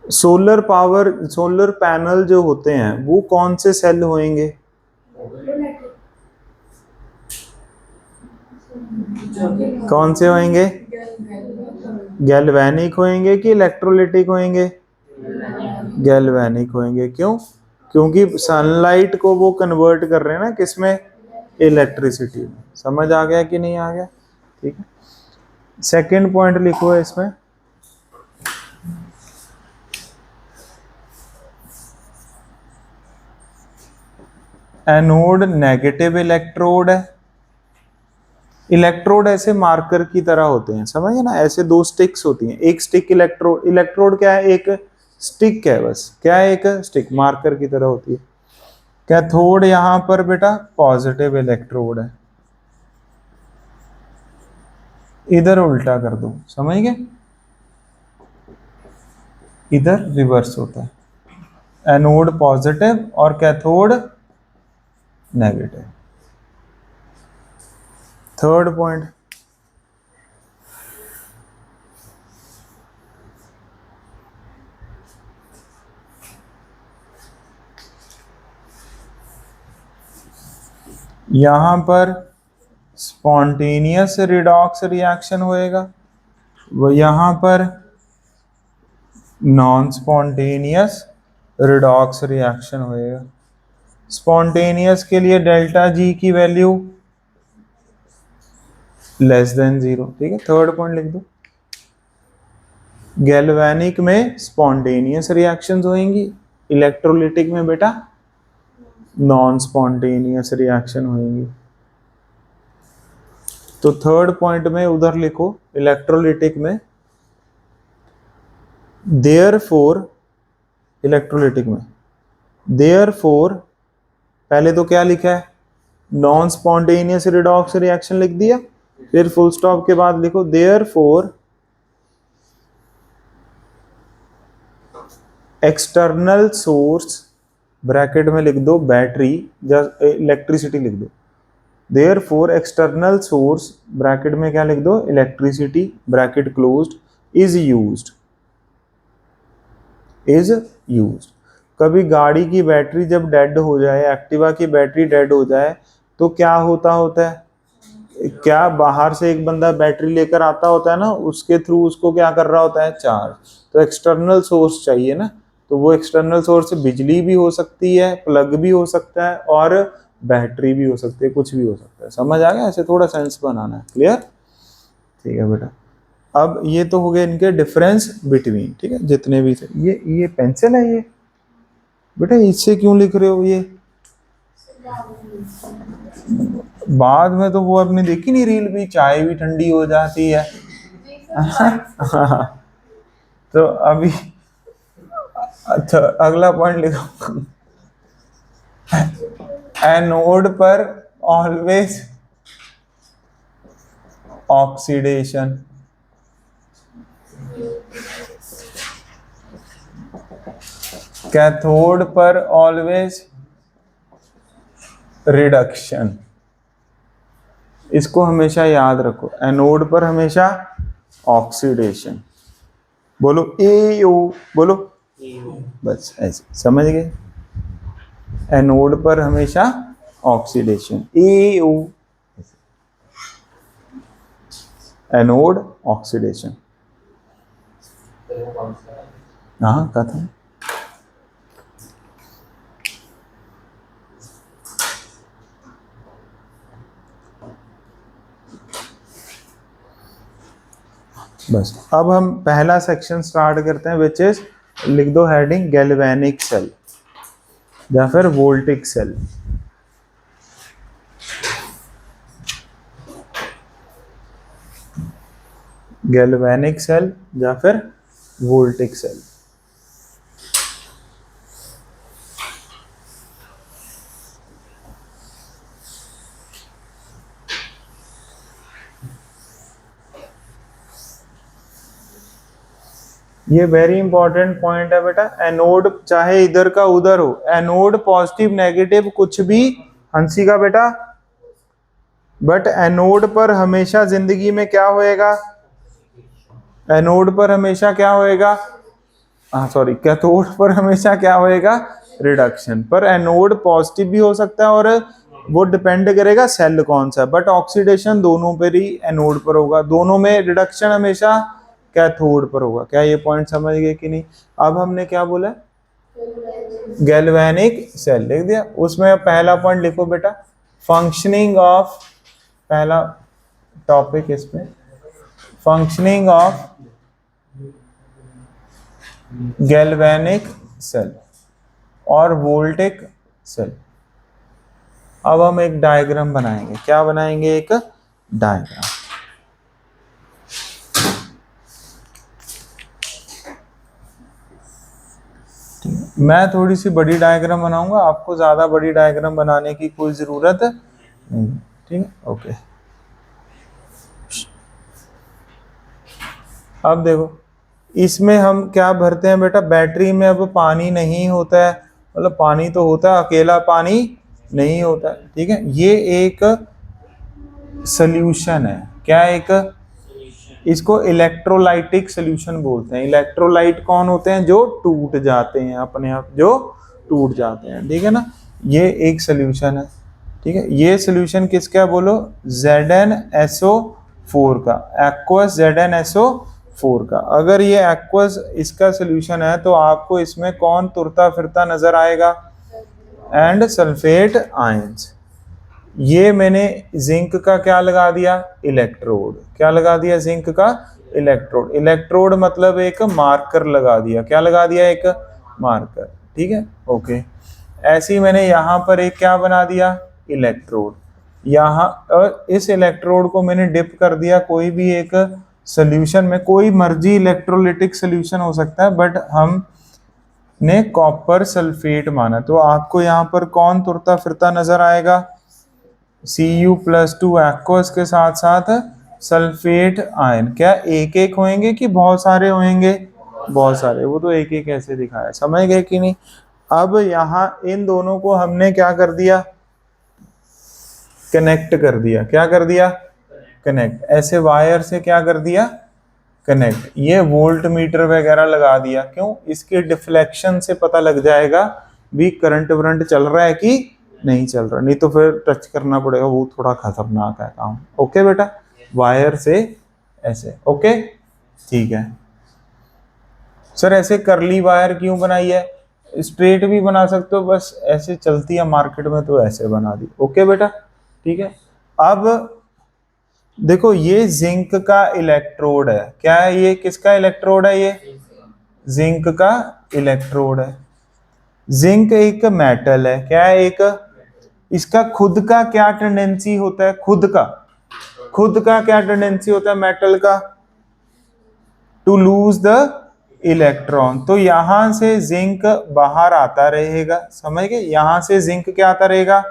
solar power, solar panel जो होते हैं वो कौन से सेल होंगे? कौन से होंगे? गैल्वेनिक होंगे कि इलेक्ट्रोलिटिक होंगे? गैल्वेनिक होंगे। क्यों? क्योंकि सनलाइट को वो कन्वर्ट कर रहे हैं ना, किसमें? इलेक्ट्रिसिटी में। समझ आ गया कि नहीं आ गया? ठीक है, सेकंड पॉइंट लिखो इसमें, एनोड नेगेटिव इलेक्ट्रोड है। इलेक्ट्रोड ऐसे मार्कर की तरह होते हैं, समझे ना, ऐसे दो स्टिक्स होती हैं, एक स्टिक इलेक्ट्रोड। इलेक्ट्रोड क्या है? एक स्टिक है बस। क्या है? एक स्टिक, मार्कर की तरह होती है। कैथोड यहाँ पर बेटा पॉजिटिव इलेक्ट्रोड है। इधर उल्टा कर दो, समझ गए, इधर रिवर्स होता है, एनोड पॉजिटिव और कैथोड नेगेटिव। थर्ड पॉइंट, यहां पर स्पॉन्टेनियस रिडॉक्स रिएक्शन होएगा, वो यहां पर नॉन स्पॉन्टेनियस रिडॉक्स रिएक्शन होएगा। स्पॉन्टेनियस के लिए डेल्टा जी की वैल्यू लेस देन 0, ठीक है, थर्ड पॉइंट लिख दो। गैल्वेनिक में स्पॉन्टेनियस रिएक्शंस होंगी, इलेक्ट्रोलिटिक में बेटा नॉन स्पॉन्टेनियस रिएक्शन होंगी। तो थर्ड पॉइंट में उधर लिखो, इलेक्ट्रोलिटिक में देयरफॉर, इलेक्ट्रोलिटिक में देयरफॉर, पहले तो क्या लिखा है, नॉन स्पॉन्टेनियस रिडॉक्स रिएक्शन लिख दिया, फिर फुल स्टॉप के बाद लिखो देयरफॉर एक्सटर्नल सोर्स, ब्रैकेट में लिख दो बैटरी, जस्ट इलेक्ट्रिसिटी लिख दो, देयरफॉर एक्सटर्नल सोर्स ब्रैकेट में क्या लिख दो, electricity, bracket closed, is used, is used. कभी गाड़ी की बैटरी जब डेड हो जाए, एक्टिवा की बैटरी डेड हो जाए, तो क्या होता है, क्या बाहर से एक बंदा बैटरी लेकर आता होता है ना, उसके थ्रू उसको क्या कर रहा होता है, चार्ज। तो एक्सटर्नल सोर्स चाहिए ना, तो वो एक्सटर्नल सोर्स से बिजली भी हो सकती है, प्लग भी हो सकता है, और बैटरी भी हो सकती है, कुछ भी हो सकता है। समझ आ गया, ऐसे थोड़ा सेंस बनाना है, क्लियर, ठीक है बेटा। अब ये तो हो गए इनके डिफरेंस बिटवीन, ठीक है, जितने भी थे। ये पेंसिल है ये बेटा, इससे क्यों लिख रहे हो ये, बाद में तो वो आपने देखी नहीं रील भी, चाय भी ठंडी हो जाती है। तो अभी अच्छा अगला पॉइंट लिखो, एनोड पर ऑलवेज ऑक्सीडेशन, कैथोड पर ऑलवेज रिडक्शन। इसको हमेशा याद रखो, एनोड पर हमेशा ऑक्सीडेशन। बोलो ए ओ, बोलो बस ऐसे, समझ गए, एनोड पर हमेशा ऑक्सीडेशन, ए ओ, एनोड ऑक्सीडेशन। हाँ कथन, बस अब हम पहला सेक्शन स्टार्ट करते हैं, विच इज, लिख दो हेडिंग, गैल्वेनिक सेल या फिर वोल्टिक सेल। गैल्वेनिक सेल या फिर वोल्टिक सेल। ये वेरी इंपॉर्टेंट पॉइंट है बेटा, एनोड चाहे इधर का उधर हो, एनोड पॉजिटिव नेगेटिव कुछ भी, हंसी का बेटा, बट एनोड पर हमेशा जिंदगी में क्या होएगा, एनोड पर हमेशा क्या होएगा, सॉरी कैथोड पर हमेशा क्या होएगा, रिडक्शन। पर एनोड पॉजिटिव भी हो सकता है, और वो डिपेंड करेगा सेल कौन सा, बट ऑक्सीडेशन दोनों पर ही, एनोड पर होगा, दोनों में रिडक्शन हमेशा कैथोड पर होगा। क्या ये पॉइंट समझ गए कि नहीं। अब हमने क्या बोला, गैल्वेनिक सेल लिख दिया, उसमें पहला पॉइंट लिखो बेटा, फंक्शनिंग ऑफ, पहला टॉपिक इसमें, फंक्शनिंग ऑफ गैल्वेनिक सेल और वोल्टिक सेल। अब हम एक डायग्राम बनाएंगे, क्या बनाएंगे, एक डायग्राम। मैं थोड़ी सी बड़ी डायग्राम बनाऊंगा, आपको ज्यादा बड़ी डायग्राम बनाने की कोई जरूरत नहीं, ठीक है, ओके। अब देखो इसमें हम क्या भरते हैं बेटा, बैटरी में अब पानी नहीं होता है, मतलब पानी तो होता है, अकेला पानी नहीं होता है, ठीक है। ये एक सोल्यूशन है, क्या एक, इसको इलेक्ट्रोलाइटिक सोल्यूशन बोलते हैं। इलेक्ट्रोलाइट कौन होते हैं, जो टूट जाते हैं अपने आप, जो टूट जाते हैं, ठीक है ना। ये एक सोल्यूशन है, ठीक है। ये सोल्यूशन किसका है बोलो, ZnSO4 का, एक्वस ZnSO4 का। अगर ये एक्वस इसका सोल्यूशन है तो आपको इसमें कौन तुरता फिरता नजर आएगा, एंड सल्फेट आयंस। ये मैंने जिंक का क्या लगा दिया, इलेक्ट्रोड, क्या लगा दिया, जिंक का इलेक्ट्रोड। इलेक्ट्रोड मतलब एक मार्कर लगा दिया, क्या लगा दिया, एक मार्कर, ठीक है, ओके। ऐसे ही मैंने यहाँ पर एक क्या बना दिया, इलेक्ट्रोड। यहाँ और इस इलेक्ट्रोड को मैंने डिप कर दिया कोई भी एक सोल्यूशन में, कोई मर्जी इलेक्ट्रोलिटिक सोल्यूशन हो सकता है, बट हम ने कॉपर सल्फेट माना, तो आपको यहाँ पर कौन तुरता फिरता नजर आएगा, Cu+2 एक्वस के साथ साथ सल्फेट आयन। क्या एक एक होंगे कि बहुत सारे होंगे, बहुत सारे, वो तो एक एक ऐसे दिखाया, समझ गए कि नहीं। अब यहाँ इन दोनों को हमने क्या कर दिया, कनेक्ट कर दिया, क्या कर दिया, कनेक्ट, ऐसे वायर से क्या कर दिया, कनेक्ट। ये वोल्ट मीटर वगैरह लगा दिया, क्यों, इसके डिफ्लेक्शन से पता लग जाएगा भी करंट वरंट चल रहा है कि नहीं चल रहा, नहीं तो फिर टच करना पड़ेगा, वो थोड़ा खतरनाक है काम। ओके बेटा, वायर से ऐसे, ओके, ठीक है। सर ऐसे करली वायर क्यों बनाई है, स्ट्रेट भी बना सकते हो, बस ऐसे चलती है मार्केट में तो ऐसे बना दी, ओके बेटा, ठीक है। अब देखो ये जिंक का इलेक्ट्रोड है, क्या है ये, किसका इलेक्ट्रोड है, ये जिंक का इलेक्ट्रोड है। जिंक एक मेटल है, क्या है, एक, इसका खुद का क्या टेंडेंसी होता है, खुद का क्या टेंडेंसी होता है मेटल का, टू लूज द इलेक्ट्रॉन। तो यहां से जिंक बाहर आता रहेगा, समझ गए, यहां से जिंक क्या आता रहेगा,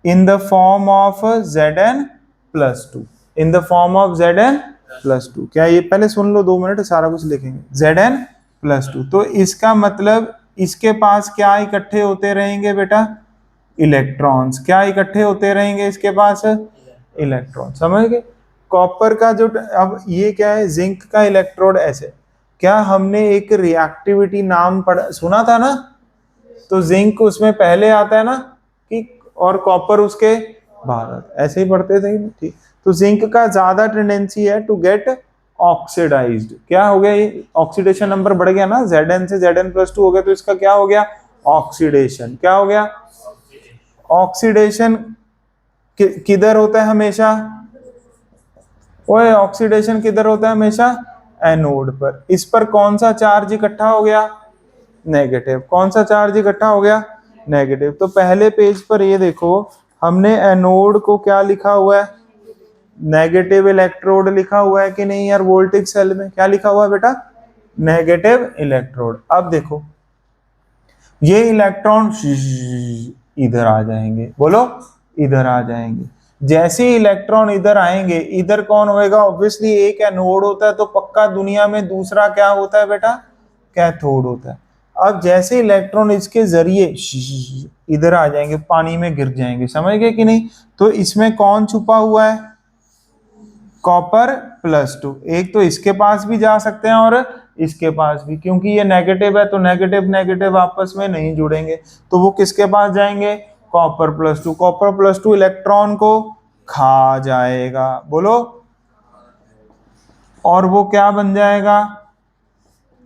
in the form of Zn+2, in the form of Zn+2। क्या ये, पहले सुन लो 2 मिनट, सारा कुछ लिखेंगे, Zn+2। तो इसका मतलब इसके पास क्या इकट्ठे होते रहेंगे बेटा, इलेक्ट्रॉन्स, क्या इकट्ठे होते रहेंगे इसके पास, इलेक्ट्रॉन, समझ गए। कॉपर का जो, अब ये क्या है, जिंक का इलेक्ट्रोड ऐसे, क्या हमने एक रिएक्टिविटी नाम पढ़ा सुना था ना, तो जिंक उसमें पहले आता है ना कि, और कॉपर उसके बाद आता है, ऐसे ही पढ़ते थे, ठीक। तो जिंक का ज्यादा टेंडेंसी है टू गेट ऑक्सीडाइज्ड, क्या हो गया, ये ऑक्सीडेशन नंबर बढ़ गया ना, Zn से Zn+2 हो गया, तो इसका क्या हो गया, ऑक्सीडेशन, क्या हो गया, ऑक्सीडेशन किधर होता है हमेशा, ओए ऑक्सीडेशन किधर होता है हमेशा, एनोड पर। इस पर कौन सा चार्ज इकट्ठा हो गया, नेगेटिव, कौन सा चार्ज इकट्ठा हो गया, नेगेटिव। तो पहले पेज पर ये देखो, हमने एनोड को क्या लिखा हुआ है, नेगेटिव इलेक्ट्रोड लिखा हुआ है कि नहीं यार, वोल्टेज सेल में क्या लिखा हुआ है बेटा, नेगेटिव इलेक्ट्रोड। अब देखो ये इलेक्ट्रॉन इधर आ जाएंगे, बोलो, इधर आ जाएंगे। जैसे ही इलेक्ट्रॉन इधर आएंगे, इधर कौन होएगा, ऑब्वियसली एक एनोड होता है, तो पक्का दुनिया में दूसरा क्या होता है बेटा, कैथोड होता है। अब जैसे इलेक्ट्रॉन इसके जरिए इधर आ जाएंगे, पानी में गिर जाएंगे, समझ गए कि नहीं। तो इसमें कौन छुपा हुआ है, Copper+2। एक तो इसके पास भी जा सकते हैं और इसके पास भी, क्योंकि ये नेगेटिव है तो नेगेटिव नेगेटिव आपस में नहीं जुड़ेंगे, तो वो किसके पास जाएंगे, Copper+2। Copper+2 इलेक्ट्रॉन को खा जाएगा, बोलो, और वो क्या बन जाएगा,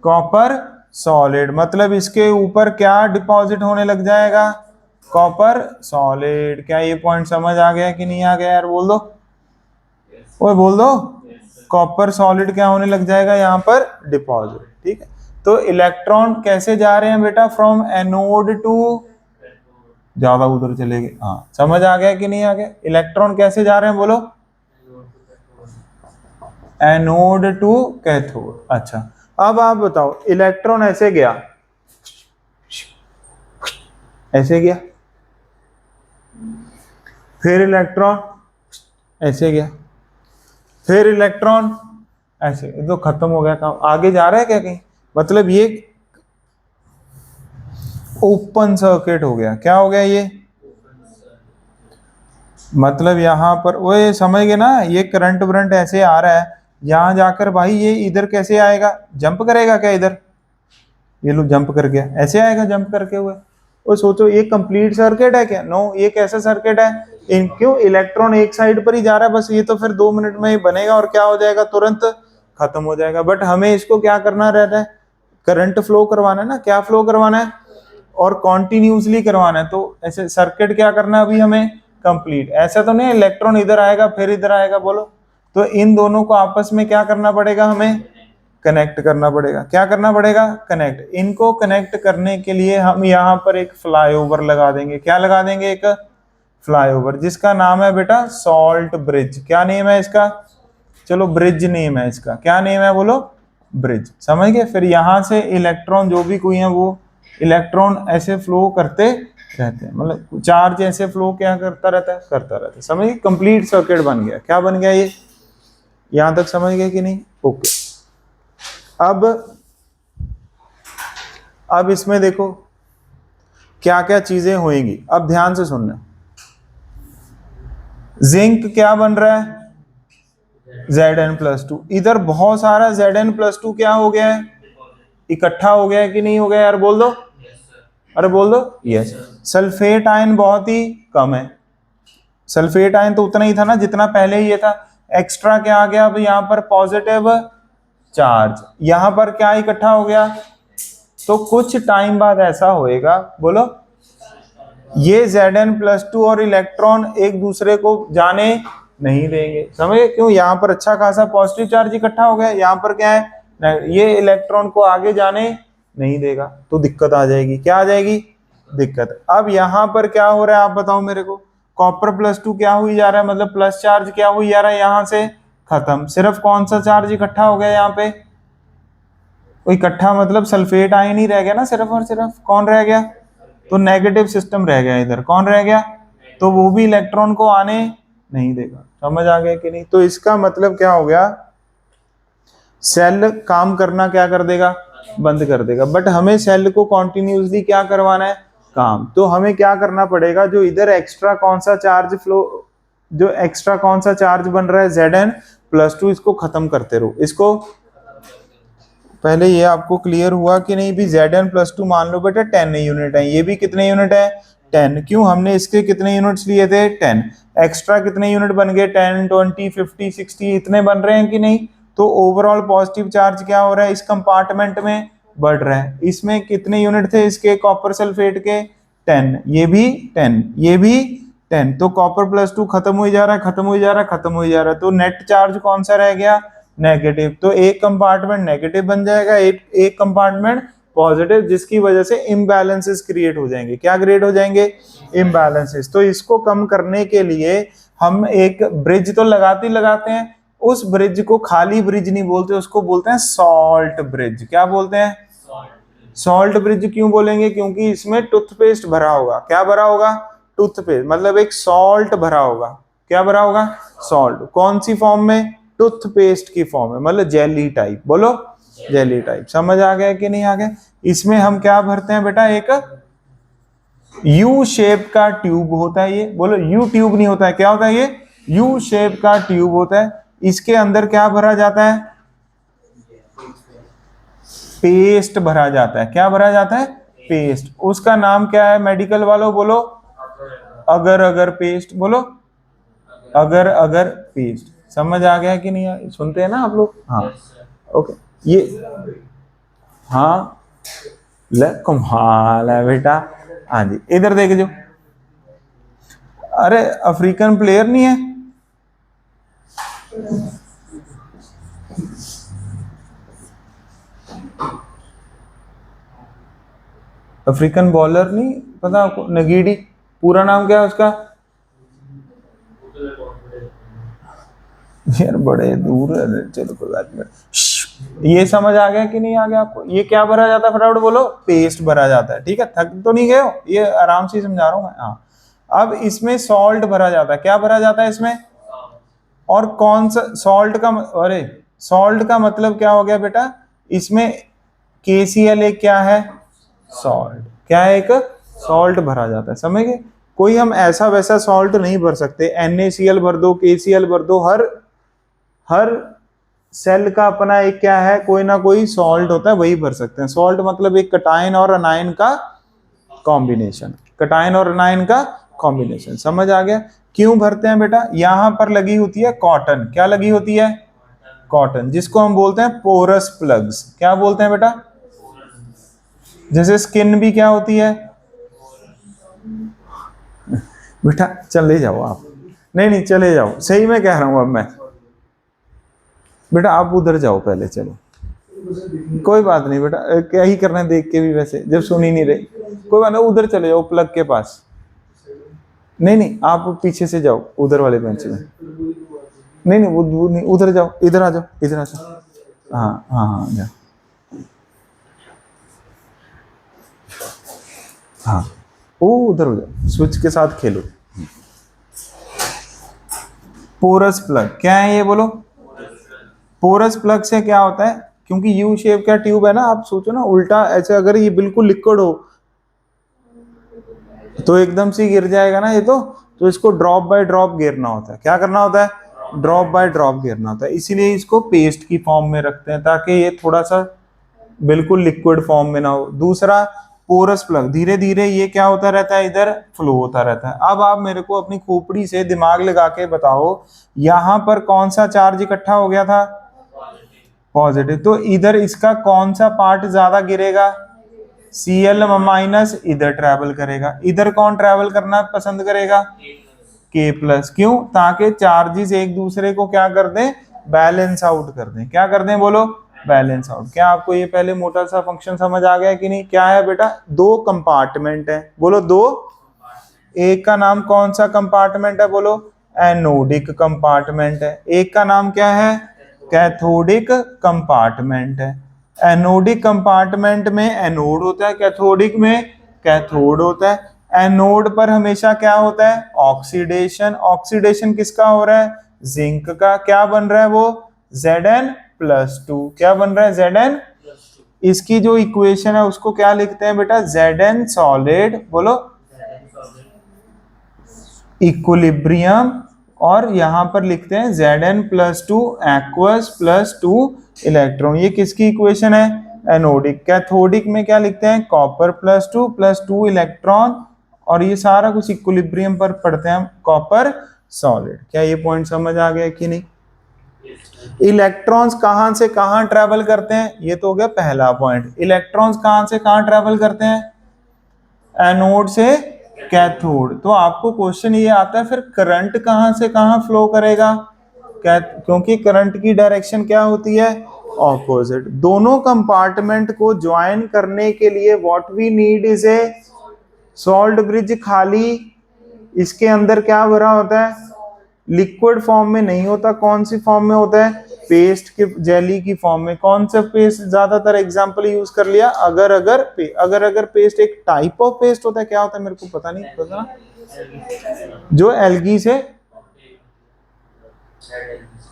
कॉपर सॉलिड। मतलब इसके ऊपर क्या डिपॉजिट होने लग जाएगा, कॉपर सॉलिड। क्या ये पॉइंट समझ आ गया कि नहीं आ गया यार, बोल दो, ओए बोल दो, कॉपर सॉलिड क्या होने लग जाएगा यहाँ पर, डिपॉजिट, ठीक है। तो इलेक्ट्रॉन कैसे जा रहे हैं बेटा, फ्रॉम एनोड टू, ज्यादा उधर चले गए, हाँ समझ आ गया कि नहीं आ गया, इलेक्ट्रॉन कैसे जा रहे हैं बोलो, एनोड टू कैथोड। अच्छा अब आप बताओ, इलेक्ट्रॉन ऐसे गया, ऐसे गया, फिर इलेक्ट्रॉन ऐसे गया, फिर इलेक्ट्रॉन ऐसे, ये तो खत्म हो गया काम, आगे जा रहा है क्या कहीं? मतलब ये ओपन सर्किट हो गया। क्या हो गया ये? मतलब यहाँ पर वो समझ गए ना, ये करंट वरंट ऐसे आ रहा है, यहाँ जाकर भाई ये इधर कैसे आएगा? जंप करेगा क्या इधर? ये लो जंप कर गया, ऐसे आएगा जंप करके हुए। और सोचो ये कंप्लीट सर्किट है क्या? नो, ये कैसा सर्किट है? क्यों? इलेक्ट्रॉन एक साइड पर ही जा रहा है बस, ये तो फिर 2 मिनट में ही बनेगा और क्या हो जाएगा? तुरंत खत्म हो जाएगा। बट हमें इसको क्या करना रहता है? करंट फ्लो करवाना है ना। क्या फ्लो करवाना है? और कॉन्टिन्यूसली करवाना है। तो ऐसे सर्किट क्या करना है अभी हमें? कंप्लीट। ऐसा तो नहीं इलेक्ट्रॉन इधर आएगा फिर इधर आएगा, बोलो। तो इन दोनों को आपस में क्या करना पड़ेगा? हमें कनेक्ट करना पड़ेगा। क्या करना पड़ेगा? कनेक्ट। इनको कनेक्ट करने के लिए हम यहाँ पर एक फ्लाईओवर लगा देंगे। क्या लगा देंगे? एक फ्लाईओवर, जिसका नाम है बेटा सॉल्ट ब्रिज। क्या नेम है इसका? चलो ब्रिज नेम है इसका। क्या नेम है बोलो? ब्रिज। समझ गए? फिर यहाँ से इलेक्ट्रॉन जो भी कोई है वो इलेक्ट्रॉन ऐसे फ्लो करते रहते हैं, मतलब चार्ज ऐसे फ्लो क्या करता रहता है? करता रहता है। समझ गए? कंप्लीट सर्किट बन गया। क्या बन गया ये? यहां तक समझ गए कि नहीं? ओके। अब इसमें देखो क्या क्या चीजें होंगी। अब ध्यान से सुनना। जिंक क्या बन रहा है? Zn+2। इधर बहुत सारा Zn+2 क्या हो गया है? इकट्ठा हो गया है कि नहीं हो गया यार? बोल दो। अरे बोल दो। यस। सल्फेट आयन बहुत ही कम है। सल्फेट आयन तो उतना ही था ना जितना पहले ही ये था। एक्स्ट्रा क्या आ गया? अब यहाँ पर पॉजिटिव चार्ज। यहाँ पर क्या इकट्ठा हो गया? तो कुछ टाइम बाद ऐसा होएगा, बोलो, ये Zn+2 और इलेक्ट्रॉन एक दूसरे को जाने नहीं देंगे। समझे? क्यों? यहाँ पर अच्छा खासा पॉजिटिव चार्ज इकट्ठा हो गया, यहाँ पर क्या है? ये इलेक्ट्रॉन को आगे जाने नहीं देगा, तो दिक्कत आ जाएगी। क्या आ जाएगी? दिक्कत। अब यहाँ पर क्या हो रहा है आप बताओ मेरे को? Copper+2 क्या हुई जा रहा है? मतलब प्लस चार्ज क्या हुई जा रहा है? यहाँ से खत्म। सिर्फ कौन सा चार्ज इकट्ठा हो गया यहाँ पे? कोई इकट्ठा मतलब सल्फेट आयन ही रह गया ना, सिर्फ और सिर्फ। कौन रह गया? तो नेगेटिव सिस्टम रह गया इधर। कौन रह गया? तो वो भी इलेक्ट्रॉन को आने नहीं देगा। समझ आ गया कि नहीं? तो इसका मतलब क्या हो गया? सेल काम करना क्या कर देगा? बंद कर देगा। बट हमें सेल को कॉन्टिन्यूसली क्या करवाना है? काम। तो हमें क्या करना पड़ेगा? जो इधर एक्स्ट्रा कौन सा चार्ज फ्लो, जो एक्स्ट्रा कौन सा चार्ज बन रहा है Zn+2, इसको खत्म करते रहो। इसको पहले ये आपको क्लियर हुआ कि नहीं भी? Zn+2 मान लो बेटा 10 यूनिट है। ये भी कितने यूनिट है? 10। क्यों? हमने इसके कितने यूनिट्स लिए थे? 10। एक्स्ट्रा कितने यूनिट बन गए? 10, 20, 50, 60 इतने बन रहे हैं कि नहीं? तो ओवरऑल पॉजिटिव चार्ज क्या हो रहा है? इस कंपार्टमेंट में बढ़ रहा है। इसमें कितने यूनिट थे इसके कॉपर सल्फेट के? 10। ये भी 10, ये भी 10। तो Copper+2 खत्म हो जा रहा है, खत्म हो जा रहा है, खत्म हो जा रहा है। तो नेट चार्ज कौन सा रह गया? नेगेटिव। तो एक कंपार्टमेंट नेगेटिव बन जाएगा, एक कंपार्टमेंट पॉजिटिव, जिसकी वजह से इम्बैलेंसेस क्रिएट हो जाएंगे। क्या क्रिएट हो जाएंगे? इम्बैलेंसेस। तो इसको कम करने के लिए हम एक ब्रिज तो लगाते ही लगाते हैं। उस ब्रिज को खाली ब्रिज नहीं बोलते, उसको बोलते हैं सॉल्ट ब्रिज। क्या बोलते हैं? Salt bridge. क्यों बोलेंगे? क्योंकि इसमें टूथपेस्ट भरा होगा। क्या भरा होगा? टूथपेस्ट। मतलब एक सॉल्ट भरा होगा। क्या भरा होगा? सॉल्ट। कौन सी फॉर्म में? टूथपेस्ट की फॉर्म में, मतलब जेली टाइप। बोलो, जेली टाइप। समझ आ गया कि नहीं आ गया? इसमें हम क्या भरते हैं बेटा? एक यू शेप का ट्यूब होता है ये। बोलो, यू ट्यूब नहीं होता है, क्या होता है ये? यू शेप का ट्यूब होता है। इसके अंदर क्या भरा जाता है? पेस्ट भरा जाता है। क्या भरा जाता है? पेस्ट। उसका नाम क्या है मेडिकल वालों? बोलो, अगर अगर पेस्ट। बोलो, अगर अगर पेस्ट। समझ आ गया कि नहीं? सुनते हैं ना आप लोग? हाँ, ओके। ये हाँ, ले कमाल है बेटा। हाँ जी, इधर देख जो। अरे अफ्रीकन प्लेयर नहीं है? अफ्रीकन बॉलर नहीं पता आपको? नगीडी। पूरा नाम क्या है उसका? यार बड़े दूर है। चलो कोई बात नहीं। ये समझ आ गया कि नहीं आ गया आपको? ये क्या भरा जाता है फटाफट बोलो? पेस्ट भरा जाता है। ठीक है, थक तो नहीं गए हो? ये आराम से समझा रहा हूं मैं। हाँ, अब इसमें सॉल्ट भरा जाता है। क्या भरा जाता है इसमें? और कौन सा सॉल्ट का? अरे सॉल्ट का मतलब क्या हो गया बेटा, इसमें KCl एक क्या है, सॉल्ट, क्या है, एक सॉल्ट भरा जाता है, समझ गए। कोई हम ऐसा वैसा सॉल्ट नहीं भर सकते, NaCl भर दो, KCl भर दो, हर हर सेल का अपना एक क्या है, कोई ना कोई सॉल्ट होता है, वही भर सकते हैं। सॉल्ट मतलब एक कटायन और अनायन का कॉम्बिनेशन, कटायन और अनायन का कॉम्बिनेशन, समझ आ गया। क्यों भरते हैं बेटा, यहां पर लगी होती है कॉटन, क्या लगी होती है, कॉटन, जिसको हम बोलते हैं पोरस प्लग्स। क्या बोलते हैं बेटा, जैसे स्किन भी क्या होती है बेटा, चले जाओ आप, नहीं नहीं चले जाओ, सही में कह रहा हूं अब मैं, बेटा आप उधर जाओ पहले, चलो कोई बात नहीं बेटा, क्या ही करना है देख के भी, वैसे जब सुन ही नहीं रहे, कोई बात नहीं, उधर चले जाओ प्लग के पास, नहीं नहीं आप पीछे से जाओ उधर वाले बेंच में, नहीं नहीं वो नहीं, उधर जाओ, इधर आ जाओ, इधर आ जाओ, हाँ हाँ हाँ जाओ, हाँ वो उधर हो जाओ, स्विच के साथ खेलो। पोरस प्लग क्या है ये बोलो, पोरस प्लग से क्या होता है, क्योंकि यू शेप का ट्यूब है ना, आप सोचो ना उल्टा ऐसे, अगर ये बिल्कुल लिक्विड हो तो एकदम से गिर जाएगा ना ये तो इसको ड्रॉप बाय ड्रॉप गिरना होता है, क्या करना होता है, ड्रॉप बाय ड्रॉप गिरना होता है, इसीलिए इसको पेस्ट की फॉर्म में रखते हैं ताकि ये थोड़ा सा बिल्कुल लिक्विड फॉर्म में ना हो। दूसरा पोरस प्लग, धीरे धीरे ये क्या होता रहता है, इधर फ्लो होता रहता है। अब आप मेरे को अपनी खोपड़ी से दिमाग लगा के बताओ, यहां पर कौन सा चार्ज इकट्ठा हो गया था, पॉजिटिव, तो इधर इसका कौन सा पार्ट ज्यादा गिरेगा, Cl माइनस इधर ट्रेवल करेगा, इधर कौन ट्रेवल करना पसंद करेगा, K प्लस, क्यों, ताकि चार्जेस एक दूसरे को क्या कर दें, बैलेंस आउट कर दें, क्या कर दें बोलो, बैलेंस आउट। क्या आपको ये पहले मोटा सा फंक्शन समझ आ गया कि नहीं, क्या है बेटा, दो कंपार्टमेंट है, बोलो दो, एक का नाम कौन सा कंपार्टमेंट है बोलो, एनोडिक कंपार्टमेंट है, एक का नाम क्या है, कैथोडिक कंपार्टमेंट है। एनोडिक कंपार्टमेंट में एनोड होता है, कैथोडिक में कैथोड होता है। एनोड पर हमेशा क्या होता है, ऑक्सीडेशन, ऑक्सीडेशन किसका हो रहा है, जिंक का, क्या बन रहा है वो, Zn+2, क्या बन रहा है, Zn, इसकी जो इक्वेशन है उसको क्या लिखते हैं बेटा, Zn सॉलिड, बोलो इक्विलिब्रियम, और यहां पर लिखते हैं Zn+2 एक्वस +2 इलेक्ट्रॉन, ये किसकी इक्वेशन है, एनोडिक। कैथोडिक में क्या लिखते हैं, कॉपर +2 इलेक्ट्रॉन, और ये सारा कुछ इक्विलिब्रियम पर पढ़ते हैं हम, कॉपर सॉलिड। क्या ये पॉइंट समझ आ गया कि नहीं। इलेक्ट्रॉन्स कहां से कहां ट्रेवल करते हैं, ये तो हो गया पहला पॉइंट, इलेक्ट्रॉन्स कहां से कहां ट्रेवल करते हैं, एनोड से कैथोड। तो आपको क्वेश्चन ये आता है, फिर करंट कहां से कहां फ्लो करेगा, क्योंकि करंट की डायरेक्शन क्या होती है, ऑपोजिट। दोनों कंपार्टमेंट को ज्वाइन करने के लिए what we need is a salt bridge. खाली इसके अंदर क्या भरा होता है, लिक्विड फॉर्म में नहीं होता, कौन सी फॉर्म में होता है, पेस्ट के, जेली की फॉर्म में। कौन सा पेस्ट ज्यादातर एग्जांपल यूज कर लिया, अगर अगर पेस्ट एक टाइप ऑफ पेस्ट होता है, क्या होता है मेरे को पता नहीं, पता जो एल्गी से,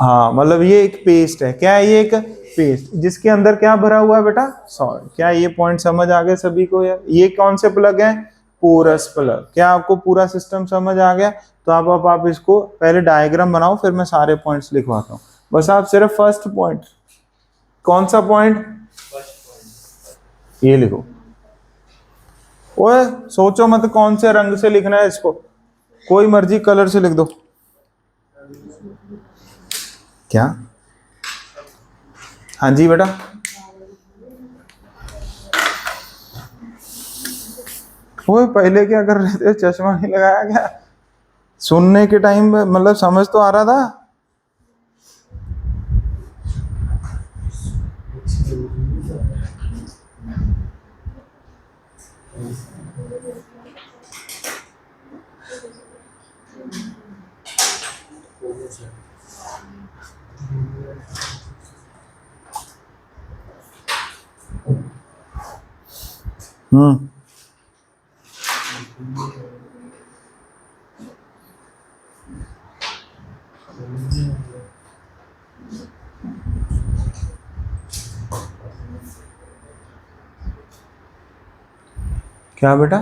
हाँ मतलब ये एक पेस्ट है, क्या है ये, एक पेस्ट जिसके अंदर क्या भरा हुआ है बेटा, सॉल्ट। क्या ये पॉइंट समझ आ गया सभी को यार। ये कौन से प्लग है, पोरस प्लग। क्या आपको पूरा सिस्टम समझ आ गया। तो आप इसको पहले डायग्राम बनाओ, फिर मैं सारे पॉइंट्स लिखवाता हूँ। बस आप सिर्फ फर्स्ट पॉइंट, कौन सा पॉइंट, ये लिखो। ओए सोचो मत कौन से रंग से लिखना है इसको, कोई मर्जी कलर से लिख दो। क्या, हाँ जी बेटा, वो पहले क्या कर रहे थे, चश्मा नहीं लगाया क्या, सुनने के टाइम मतलब समझ तो आ रहा था। हम्म, क्या बेटा?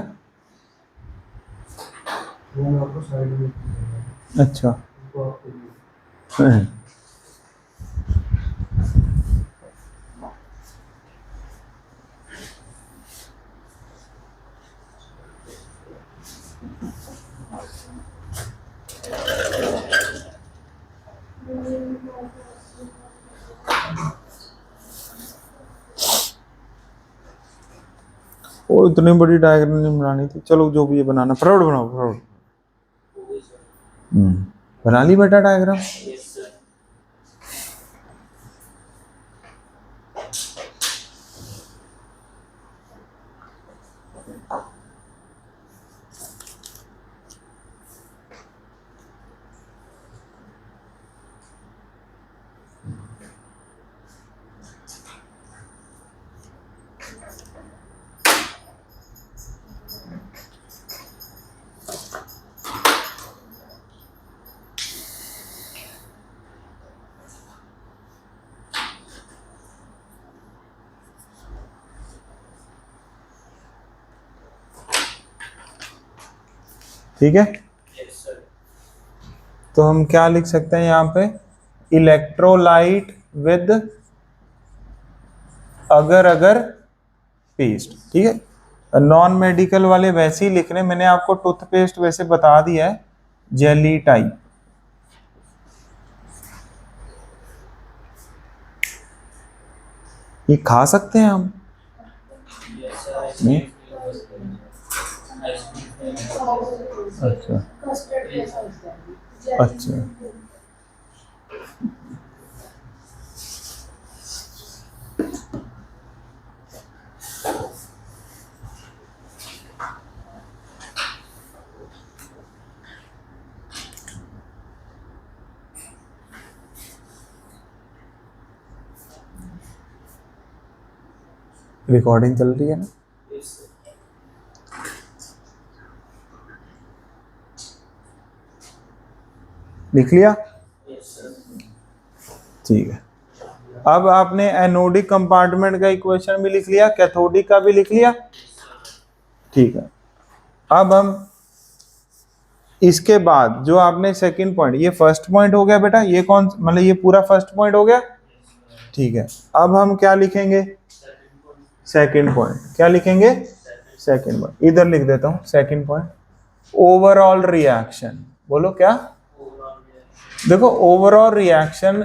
अच्छा वो इतनी बड़ी डायग्राम नहीं बनानी थी, चलो जो भी है बनाना, फटाफट बनाओ फटाफट। बना ली बेटा डायग्राम? ठीक है, तो हम क्या लिख सकते हैं यहाँ पे? इलेक्ट्रोलाइट विद अगर अगर पेस्ट। ठीक है, नॉन मेडिकल वाले वैसे ही लिख रहे हैं, मैंने आपको टूथपेस्ट वैसे बता दिया है, जेली टाइप। ये खा सकते हैं हम? नहीं? अच्छा अच्छा, रिकॉर्डिंग चल रही है ना? लिख लिया? ठीक है, अब आपने एनोडिक कंपार्टमेंट का इक्वेशन भी लिख लिया, कैथोडिक का भी लिख लिया। ठीक है, अब हम इसके बाद जो आपने सेकंड पॉइंट, ये फर्स्ट पॉइंट हो गया बेटा, ये कौन, मतलब ये पूरा फर्स्ट पॉइंट हो गया। ठीक है, अब हम क्या लिखेंगे? Second point. क्या लिखेंगे? सेकंड पॉइंट, इधर लिख देता हूं सेकंड पॉइंट, ओवरऑल रिएक्शन। बोलो क्या? देखो ओवरऑल रिएक्शन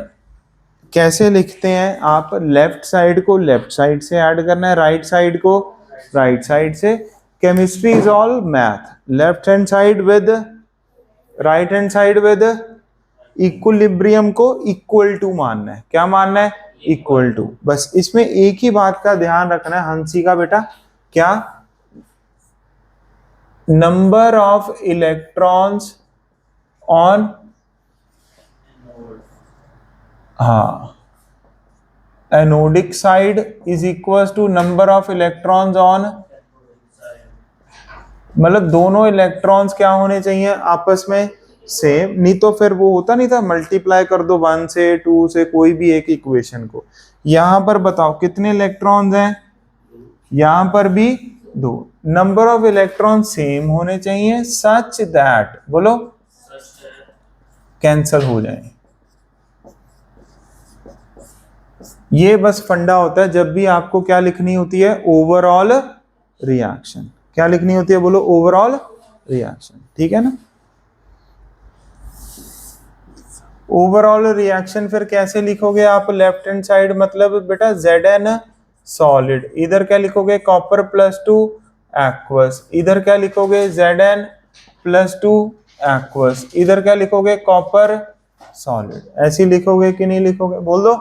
कैसे लिखते हैं आप? लेफ्ट साइड को लेफ्ट साइड से ऐड करना है, राइट साइड को राइट साइड से। Chemistry is all math, left hand side with right hand side with equilibrium को इक्वल टू मानना है। क्या मानना है? Equal to. बस इसमें एक ही बात का ध्यान रखना है हंसी का बेटा, क्या? नंबर ऑफ इलेक्ट्रॉन्स ऑन, हाँ, anodic side is equal to number of electrons on, मतलब दोनों इलेक्ट्रॉन्स क्या होने चाहिए आपस में? सेम। नहीं तो फिर वो होता नहीं था, मल्टीप्लाई कर दो 1 से 2 से कोई भी एक इक्वेशन को। यहां पर बताओ कितने इलेक्ट्रॉन्स हैं? यहां पर भी 2। नंबर ऑफ इलेक्ट्रॉन सेम होने चाहिए सच दैट, बोलो, कैंसल हो जाए। ये बस फंडा होता है जब भी आपको क्या लिखनी होती है? Overall reaction. क्या लिखनी होती है? बोलो, ओवरऑल रिएक्शन। ठीक है ना? ओवरऑल रिएक्शन फिर कैसे लिखोगे आप? लेफ्ट हैंड साइड मतलब बेटा Zn सॉलिड, इधर क्या लिखोगे? कॉपर +2 एक्वस, इधर क्या लिखोगे? Zn +2 एक्वस, इधर क्या लिखोगे? Copper solid. ऐसे लिखोगे कि नहीं लिखोगे? बोल दो।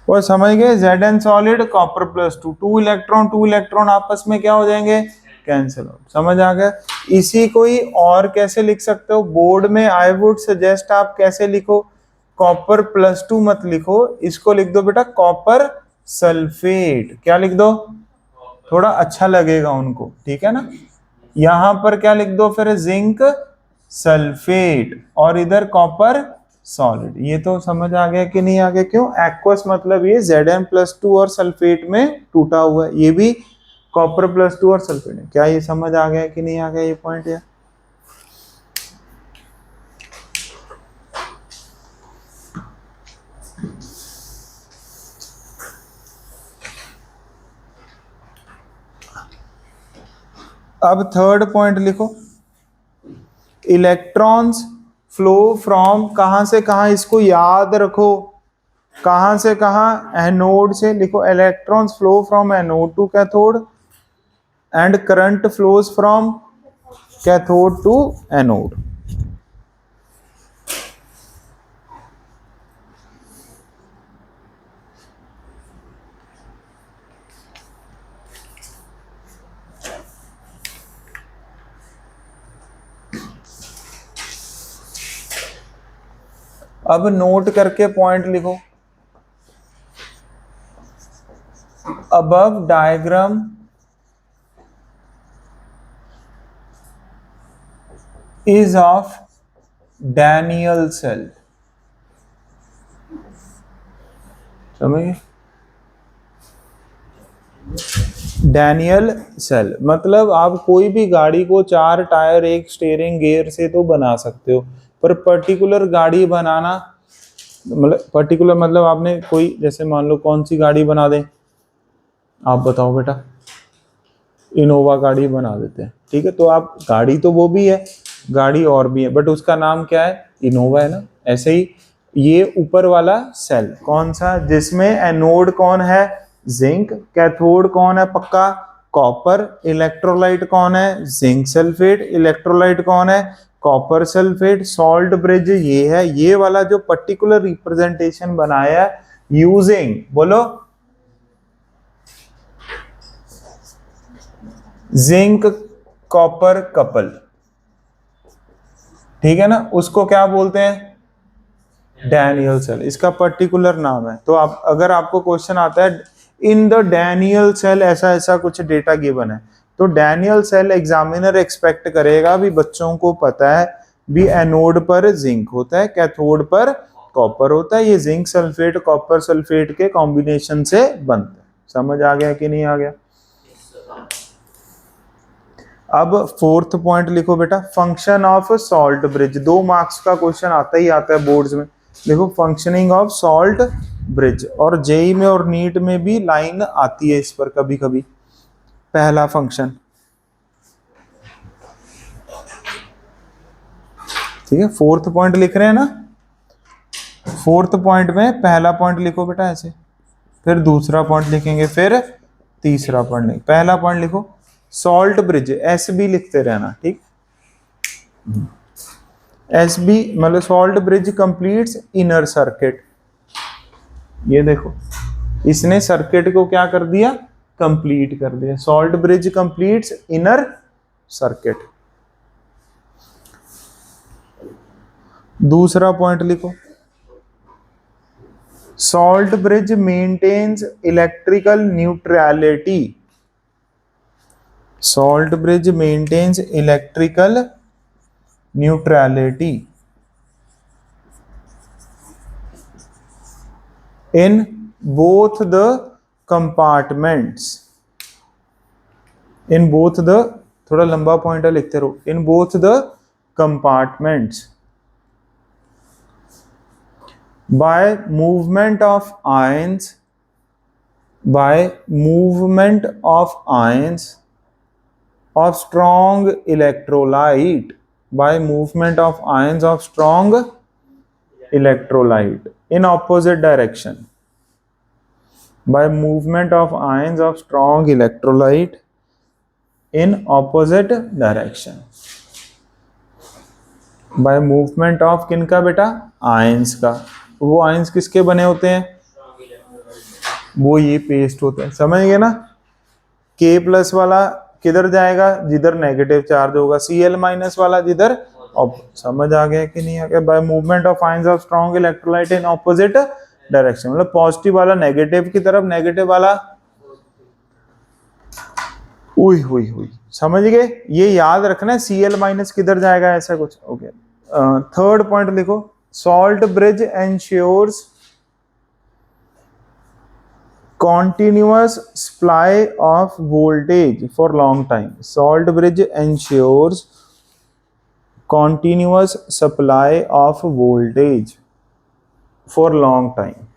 वो समझ गए? Zn सॉलिड, कॉपर +2, 2 इलेक्ट्रॉन आपस में क्या हो जाएंगे? कैंसिल हो। समझ आ गया? इसी को ही और कैसे लिख सकते हो? बोर्ड में आई वुड सजेस्ट आप कैसे लिखो? कॉपर +2 मत लिखो, इसको लिख दो बेटा कॉपर सल्फेट। क्या लिख दो? थोड़ा अच्छा लगेगा उनको, ठीक है ना? यहां पर क्या लिख दो फिर? जिंक सल्फेट, और इधर कॉपर सॉलिड। ये तो समझ आ गया कि नहीं आ गया? क्यों? एक्वस मतलब ये Zn+2 और सल्फेट में टूटा हुआ है, ये भी कॉपर+2 और सल्फेट है। क्या ये समझ आ गया कि नहीं आ गया ये पॉइंट? है अब थर्ड पॉइंट लिखो, इलेक्ट्रॉन्स फ्लो फ्रॉम, कहां से कहां, इसको याद रखो, कहां से कहां? एनोड से। लिखो electrons flow from anode to cathode and current flows from cathode to anode. अब नोट करके पॉइंट लिखो, above diagram is of Daniel cell। समझिए, डैनियल सेल मतलब आप कोई भी गाड़ी को 4 टायर, एक स्टीयरिंग गियर से तो बना सकते हो, पर पर्टिकुलर गाड़ी बनाना, मतलब पर्टिकुलर मतलब आपने कोई, जैसे मान लो कौन सी गाड़ी बना दें, आप बताओ बेटा, इनोवा गाड़ी बना देते हैं, ठीक है, तो आप गाड़ी तो वो भी है, गाड़ी और भी है, बट उसका नाम क्या है? इनोवा है ना। ऐसे ही ये ऊपर वाला सेल कौन सा, जिसमें एनोड कौन है? जिंक। कैथोड कौन है पक्का? कॉपर। इलेक्ट्रोलाइट कौन है? Zinc sulphate. इलेक्ट्रोलाइट कौन है? Copper sulphate. सॉल्ट ब्रिज ये है, ये वाला जो पर्टिकुलर रिप्रेजेंटेशन बनाया यूजिंग, बोलो, जिंक कॉपर कपल, ठीक है ना, उसको क्या बोलते हैं? डैनियल सेल, इसका पर्टिकुलर नाम है। तो आप, अगर आपको क्वेश्चन आता है इन द डैनियल सेल ऐसा ऐसा कुछ डेटा गिवन है, तो डैनियल सेल एग्जामिनर एक्सपेक्ट करेगा भी बच्चों को पता है भी एनोड पर जिंक होता है, कैथोड पर कॉपर होता है, ये जिंक सल्फेट कॉपर सल्फेट के कॉम्बिनेशन से बनता है। समझ आ गया कि नहीं आ गया? अब फोर्थ पॉइंट लिखो बेटा, function of salt bridge. 2 marks का क्वेश्चन आता ही आता है बोर्ड्स में। देखो फंक्शनिंग ऑफ सॉल्ट ब्रिज, और जेई में और नीट में भी लाइन आती है इस पर कभी कभी। पहला फंक्शन, ठीक है, फोर्थ पॉइंट लिख रहे हैं ना, फोर्थ पॉइंट में पहला पॉइंट लिखो बेटा ऐसे, फिर दूसरा पॉइंट लिखेंगे, फिर तीसरा पॉइंट लिखेंगे। पहला पॉइंट लिखो सॉल्ट ब्रिज, एस बी लिखते रहना, ठीक। एस बी मतलब salt bridge completes inner circuit. ये देखो, इसने सर्किट को क्या कर दिया? कंप्लीट कर दिया। Salt bridge completes inner circuit. दूसरा पॉइंट लिखो, salt bridge maintains electrical neutrality. Salt bridge maintains electrical neutrality in both the compartments। in both the, थोड़ा लंबा पॉइंट है लिखते रहो, in both the compartments by movement of ions, by movement of ions of strong electrolyte, by movement of ions of strong electrolyte in opposite direction, by movement of ions of strong electrolyte in opposite direction, by movement of किनका बेटा? Ions का। वो ions किसके बने होते हैं? वो ये पेस्ट होते हैं, समझ गए ना। K प्लस वाला किधर जाएगा? जिधर नेगेटिव चार्ज होगा। Cl माइनस वाला जिधर, समझ आ गया कि नहीं आ गया? By movement of ions of strong electrolyte in opposite direction, मतलब पॉजिटिव वाला नेगेटिव की तरफ, नेगेटिव वाला, हुई हुई हुई, समझ गए? ये याद रखना है, Cl माइनस किधर जाएगा, ऐसा कुछ। ओके, थर्ड पॉइंट लिखो, salt bridge ensures continuous supply of voltage for long time. Salt bridge ensures continuous supply of voltage for long time.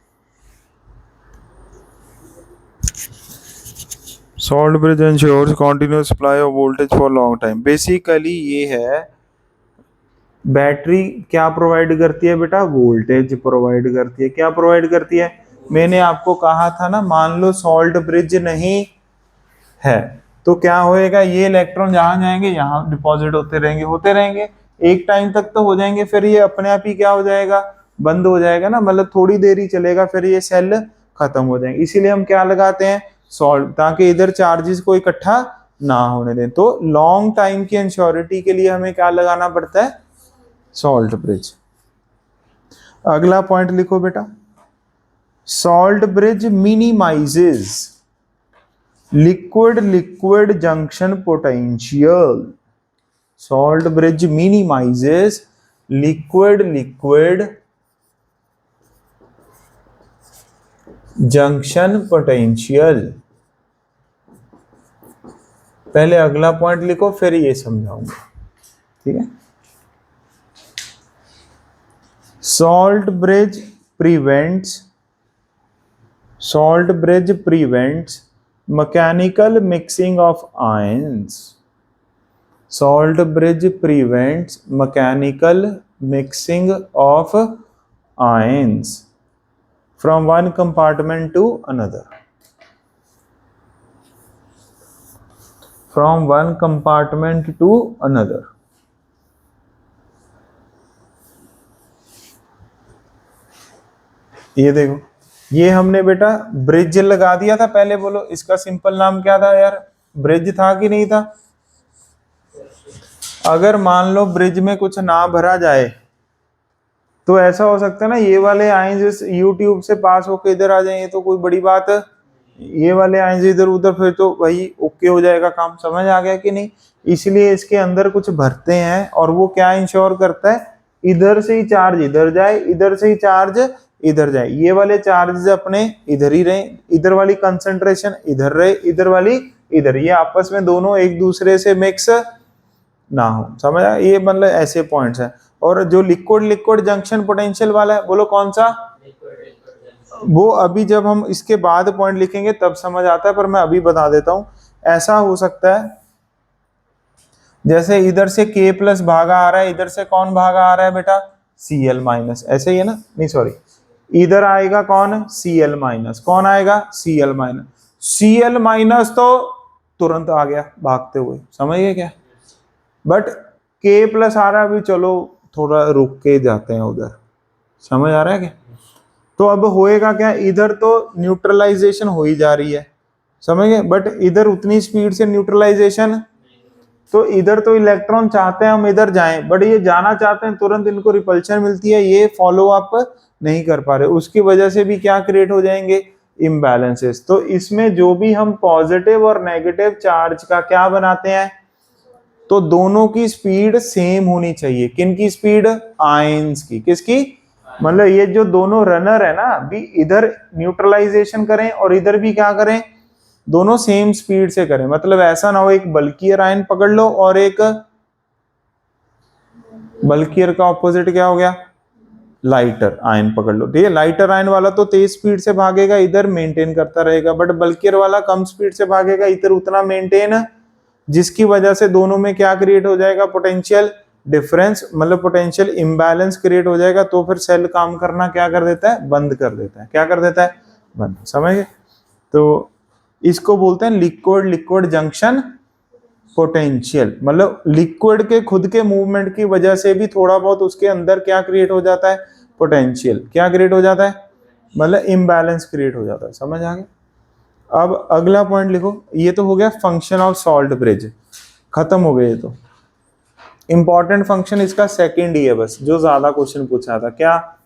Salt bridge ensures continuous supply of voltage for long time. Basically ये है, battery क्या provide करती है बेटा, voltage provide करती है। क्या provide करती है, मैंने आपको कहा था ना, मान लो सॉल्ट ब्रिज नहीं है तो क्या होएगा, ये इलेक्ट्रॉन जहां जाएंगे यहाँ डिपॉजिट होते रहेंगे, एक टाइम तक तो हो जाएंगे, फिर ये अपने आप ही क्या हो जाएगा, बंद हो जाएगा ना, मतलब थोड़ी देर ही चलेगा, फिर ये सेल खत्म हो जाएंगे। इसीलिए हम क्या लगाते हैं, सॉल्ट, ताकि इधर चार्जेस को इकट्ठा ना होने दें। तो लॉन्ग टाइम की इंश्योरिटी के लिए हमें क्या लगाना पड़ता है, सॉल्ट ब्रिज। अगला पॉइंट लिखो बेटा, salt bridge minimises liquid junction potential. Salt bridge minimizes liquid junction potential. पहले अगला पॉइंट लिखो फिर ये समझाऊंगा, ठीक है। Salt bridge prevents mechanical mixing of ions. Salt bridge prevents mechanical mixing of ions from one compartment to another. From one compartment to another. ये देखो, ये हमने बेटा ब्रिज लगा दिया था पहले, बोलो इसका सिंपल नाम क्या था यार, ब्रिज था कि नहीं था। अगर मान लो ब्रिज में कुछ ना भरा जाए तो ऐसा हो सकता है ना, ये वाले आयंस यूट्यूब से पास होके इधर आ जाए, तो कोई बड़ी बात है, ये वाले आयंस इधर उधर, फिर तो वही ओके हो जाएगा काम। समझ आ गया कि नहीं। इसलिए इसके अंदर कुछ भरते हैं और वो क्या इंश्योर करता है, इधर से ही चार्ज इधर जाए, इधर से ही चार्ज इधर जाए। ये वाले चार्जेस अपने इधर ही रहे, इधर वाली कंसंट्रेशन इधर रहे, इधर वाली इधर, ये आपस में दोनों एक दूसरे से मिक्स ना हो। समझ आया, ये मतलब ऐसे पॉइंट्स हैं। और जो लिक्विड जंक्शन पोटेंशियल वाला है, बोलो कौन सा, वो अभी जब हम इसके बाद पॉइंट लिखेंगे तब समझ आता है, पर मैं अभी बता देता हूं। ऐसा हो सकता है जैसे इधर से K प्लस भागा आ रहा है, इधर से कौन भागा आ रहा है बेटा, Cl माइनस, ऐसे ही है ना, नहीं सॉरी, इधर आएगा कौन, Cl माइनस, कौन आएगा, Cl माइनस। Cl माइनस तो तुरंत आ गया भागते हुए, समझ गए क्या। बट K प्लस आ रहा है, अभी चलो थोड़ा रुक के जाते हैं उधर, समझ आ रहा है क्या। तो अब होएगा क्या, इधर तो न्यूट्रलाइजेशन हो ही जा रही है, समझ गए, बट इधर उतनी स्पीड से न्यूट्रलाइजेशन, तो इधर तो इलेक्ट्रॉन चाहते हैं हम इधर जाएं, बट ये जाना चाहते हैं, तुरंत इनको रिपल्शन मिलती है, ये फॉलो अप नहीं कर पा रहे, उसकी वजह से भी क्या क्रिएट हो जाएंगे, इम्बैलेंसेस। तो इसमें जो भी हम पॉजिटिव और नेगेटिव चार्ज का क्या बनाते हैं, तो दोनों की स्पीड सेम होनी चाहिए। किन की स्पीड, आयंस की, किसकी, मतलब ये जो दोनों रनर है ना, भी इधर न्यूट्रलाइजेशन करें और इधर भी क्या करें, दोनों सेम स्पीड से करें। मतलब ऐसा ना हो एक बल्कियर आयन पकड़ लो और एक बल्कियर का ऑपोजिट क्या हो गया, लाइटर आयन पकड़ लो, ठीक है। लाइटर आयन वाला तो तेज स्पीड से भागेगा, इधर मेंटेन करता रहेगा, बट बल्कियर वाला कम स्पीड से भागेगा, इधर उतना मेंटेन, जिसकी वजह से दोनों में क्या क्रिएट हो जाएगा, पोटेंशियल डिफरेंस, मतलब पोटेंशियल इंबैलेंस क्रिएट हो जाएगा। तो फिर सेल काम करना क्या कर देता है, बंद कर देता है। क्या कर देता है, बंद, समझ गए। तो इसको बोलते हैं लिक्विड जंक्शन पोटेंशियल, मतलब लिक्विड के खुद के मूवमेंट की वजह से भी थोड़ा बहुत उसके अंदर क्या क्रिएट हो जाता है, पोटेंशियल क्या क्रिएट हो जाता है, मतलब इम्बैलेंस क्रिएट हो जाता है। समझ आ गया। अब अगला पॉइंट लिखो, ये तो हो गया फंक्शन ऑफ सॉल्ट ब्रिज, खत्म हो गए। ये तो इंपॉर्टेंट फंक्शन इसका सेकंड ही है बस, जो ज्यादा क्वेश्चन पूछा था, क्या,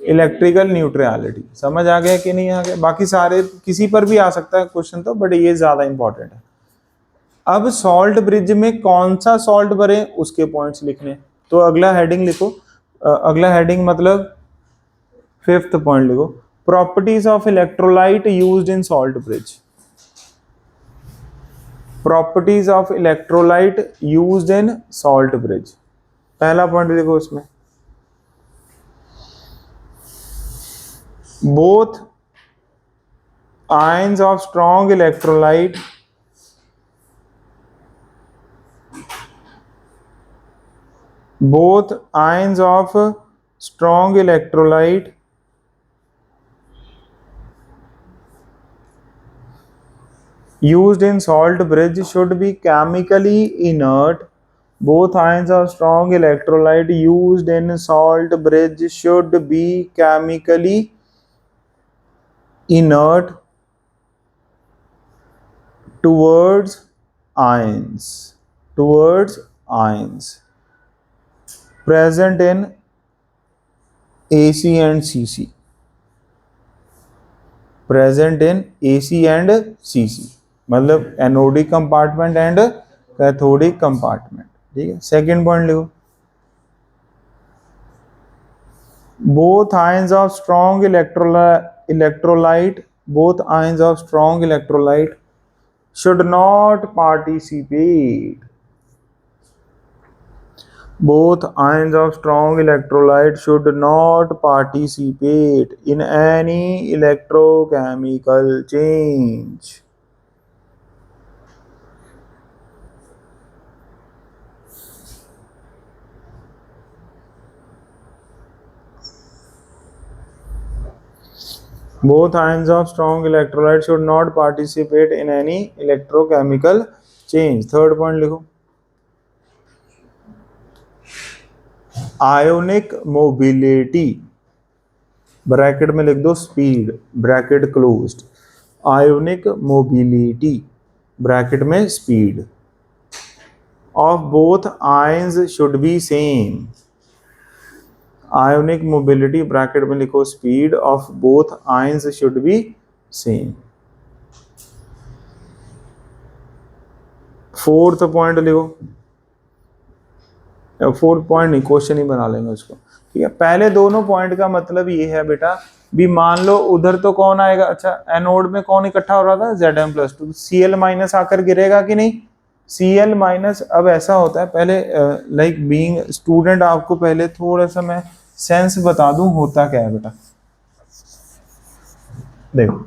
इलेक्ट्रिकल न्यूट्रलिटी। समझ आ गया कि नहीं आ गया, बाकी सारे किसी पर भी आ सकता है क्वेश्चन तो, बट ये ज्यादा इंपॉर्टेंट है। अब सॉल्ट ब्रिज में कौन सा सॉल्ट भरे उसके पॉइंट्स लिखने, तो अगला हेडिंग लिखो, अगला हेडिंग मतलब फिफ्थ पॉइंट लिखो, properties of electrolyte used in salt bridge. Properties of electrolyte used in salt bridge, पहला पॉइंट लिखो उसमें, both ions of strong electrolyte both ions of strong electrolyte used in salt bridge should be chemically inert. Both ions of strong electrolyte used in salt bridge should be chemically inert towards ions present in AC and CC, present in AC and CC, मतलब anodic compartment and cathodic compartment. ठीक है, second point लिखो, both ions of strong electrolyte both ions of strong electrolyte should not participate, both ions of strong electrolyte should not participate in any electrochemical change. Both ions of strong electrolyte should not participate in any electrochemical change. Third point लिखो, ionic mobility, bracket में लिख दो speed, bracket closed, ionic mobility bracket में speed of both ions should be same, ionic mobility bracket में लिखो speed of both ions should be same. Fourth point लिखो, fourth point नहीं, question ही बना लेंगे उसको। ठीक है, पहले दोनों पॉइंट का मतलब ये है बेटा, भी मान लो उधर तो कौन आएगा, अच्छा एनोड में कौन इकट्ठा हो रहा था, Zn+2, Cl माइनस आकर गिरेगा कि नहीं, Cl माइनस। अब ऐसा होता है, पहले लाइक बीइंग स्टूडेंट आपको पहले थोड़ा सा मैं सेंस बता दूं होता क्या है बेटा। देखो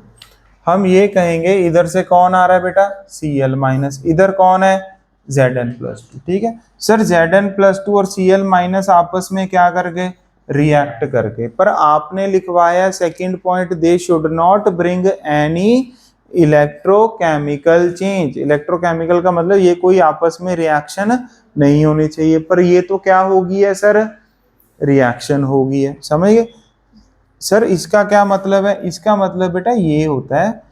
हम ये कहेंगे इधर से कौन आ रहा है बेटा, Cl माइनस, इधर कौन है, Zn+2। ठीक है सर, Zn+2 और Cl माइनस आपस में क्या करके, रिएक्ट करके, पर आपने लिखवाया second point, they should not bring any electrochemical change. Electrochemical का मतलब ये कोई आपस में रिएक्शन नहीं होनी चाहिए, पर ये तो क्या होगी है सर, रिएक्शन होगी है, समझ गए सर। इसका क्या मतलब है, इसका मतलब बेटा ये होता है,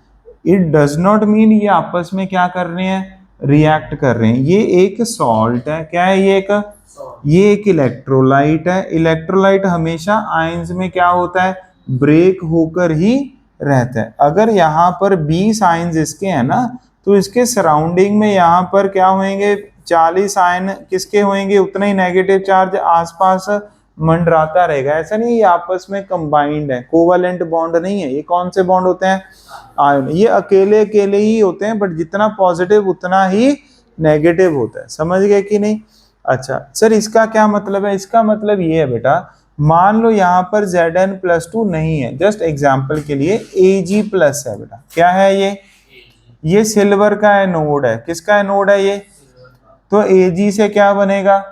इट डज नॉट मीन ये आपस में क्या कर रहे हैं, रिएक्ट कर रहे हैं। ये एक सॉल्ट है, क्या है ये एक इलेक्ट्रोलाइट है। इलेक्ट्रोलाइट हमेशा आयंस में क्या होता है, ब्रेक होकर ही रहता है। अगर यहाँ पर 20 आयंस इसके हैं ना, तो इसके सराउंडिंग में यहाँ पर क्या होंगे, 40 आयन किसके होंगे, उतना ही नेगेटिव चार्ज आसपास मंडराता रहेगा। ऐसा नहीं ये आपस में कंबाइंड है, कोवैलेंट बॉन्ड नहीं है। ये कौन से बॉन्ड होते हैं, आयन। ये अकेले अकेले ही होते हैं, बट जितना पॉजिटिव उतना ही नेगेटिव होता है, समझ गए कि नहीं। अच्छा सर, इसका क्या मतलब है, इसका मतलब ये है बेटा, मान लो यहाँ पर Zn+2 नहीं है, जस्ट एग्जाम्पल के लिए Ag+ है बेटा, क्या है ये सिल्वर का एनोड है। किसका एनोड है ये, तो Ag से क्या बनेगा,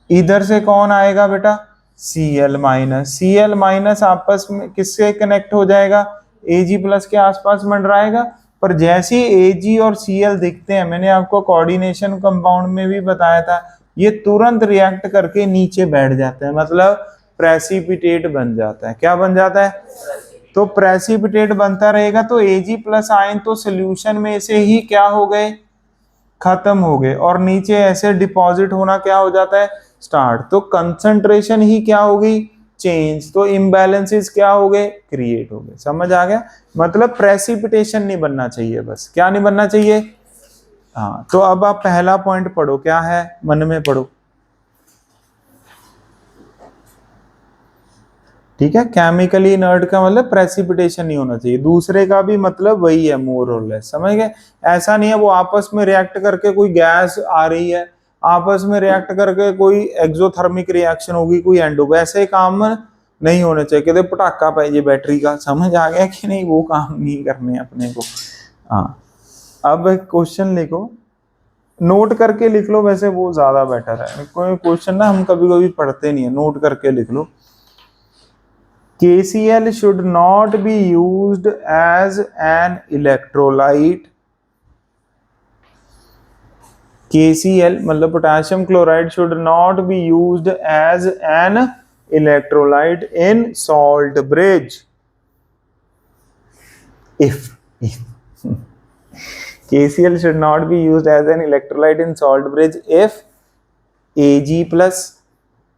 इधर से कौन आएगा बेटा, Cl माइनस। Cl माइनस आपस में किससे कनेक्ट हो जाएगा, Ag+ के आसपास मंडराएगा। पर जैसे ही Ag और Cl दिखते हैं, मैंने आपको कोऑर्डिनेशन कंपाउंड में भी बताया था, ये तुरंत रिएक्ट करके नीचे बैठ जाते हैं, मतलब प्रेसिपिटेट बन जाता है। क्या बन जाता है, तो प्रेसिपिटेट बनता रहेगा। तो Ag+ आयन तो सोल्यूशन में से ही क्या हो गए, खत्म हो गए, और नीचे ऐसे डिपॉजिट होना क्या हो जाता है, स्टार्ट। तो कंसंट्रेशन ही क्या होगी, चेंज। तो इम्बैलेंसेस क्या हो गए, क्रिएट हो गए। समझ आ गया, मतलब प्रेसिपिटेशन नहीं बनना चाहिए, बस क्या नहीं बनना चाहिए। हाँ, तो अब आप पहला पॉइंट पढ़ो, क्या है, मन में पढ़ो। ठीक है। केमिकली इनर्ट का मतलब प्रेसिपिटेशन नहीं होना चाहिए। दूसरे का भी मतलब वही है, मोर और लेस, समझ गए। ऐसा नहीं है वो आपस में रिएक्ट करके कोई गैस आ रही है, आपस में रिएक्ट करके कोई एक्सोथर्मिक रिएक्शन होगी, कोई एंडो, वैसे काम नहीं होने चाहिए। कहते पटाखा पाइए बैटरी का, समझ आ गया कि नहीं, वो काम नहीं करने अपने को। हाँ, अब क्वेश्चन लिखो, नोट करके लिख लो, वैसे वो ज्यादा बेटर है। कोई क्वेश्चन ना हम कभी कभी पढ़ते नहीं है, नोट करके लिख लो। KCl should not be used as an electrolyte. KCl मतलब potassium chloride should not be used as an electrolyte in salt bridge. If KCl should not be used as an electrolyte in salt bridge if Ag plus,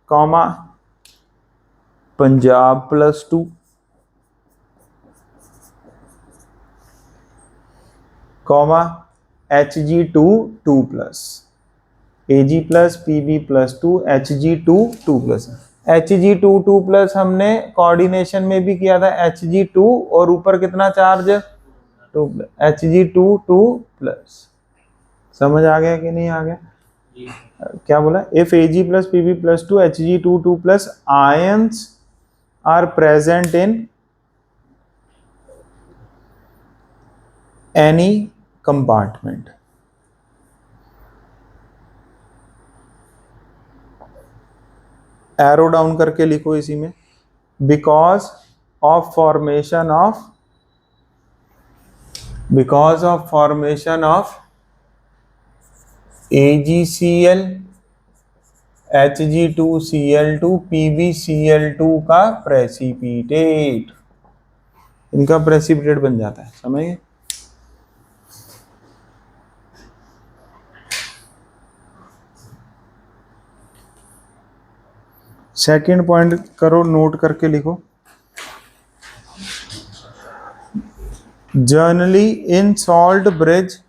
comma Punjab +2, comma Hg2 2 plus, Ag plus Pb plus 2 Hg2 2 plus। Hg2 2 plus हमने coordination में भी किया था, Hg2 और ऊपर कितना charge, 2 plus, Hg2 2 plus। समझ आ गया कि नहीं आ गया? क्या बोला? If Ag plus Pb plus 2 Hg2 2 plus ions are present in any compartment, arrow down करके लिखो इसी में, because of formation of AgCl Hg2Cl2 PbCl2 का प्रेसिपिटेट, इनका प्रेसिपिटेट बन जाता है, समझ गए। सेकंड पॉइंट करो, नोट करके लिखो। Generally in salt bridge,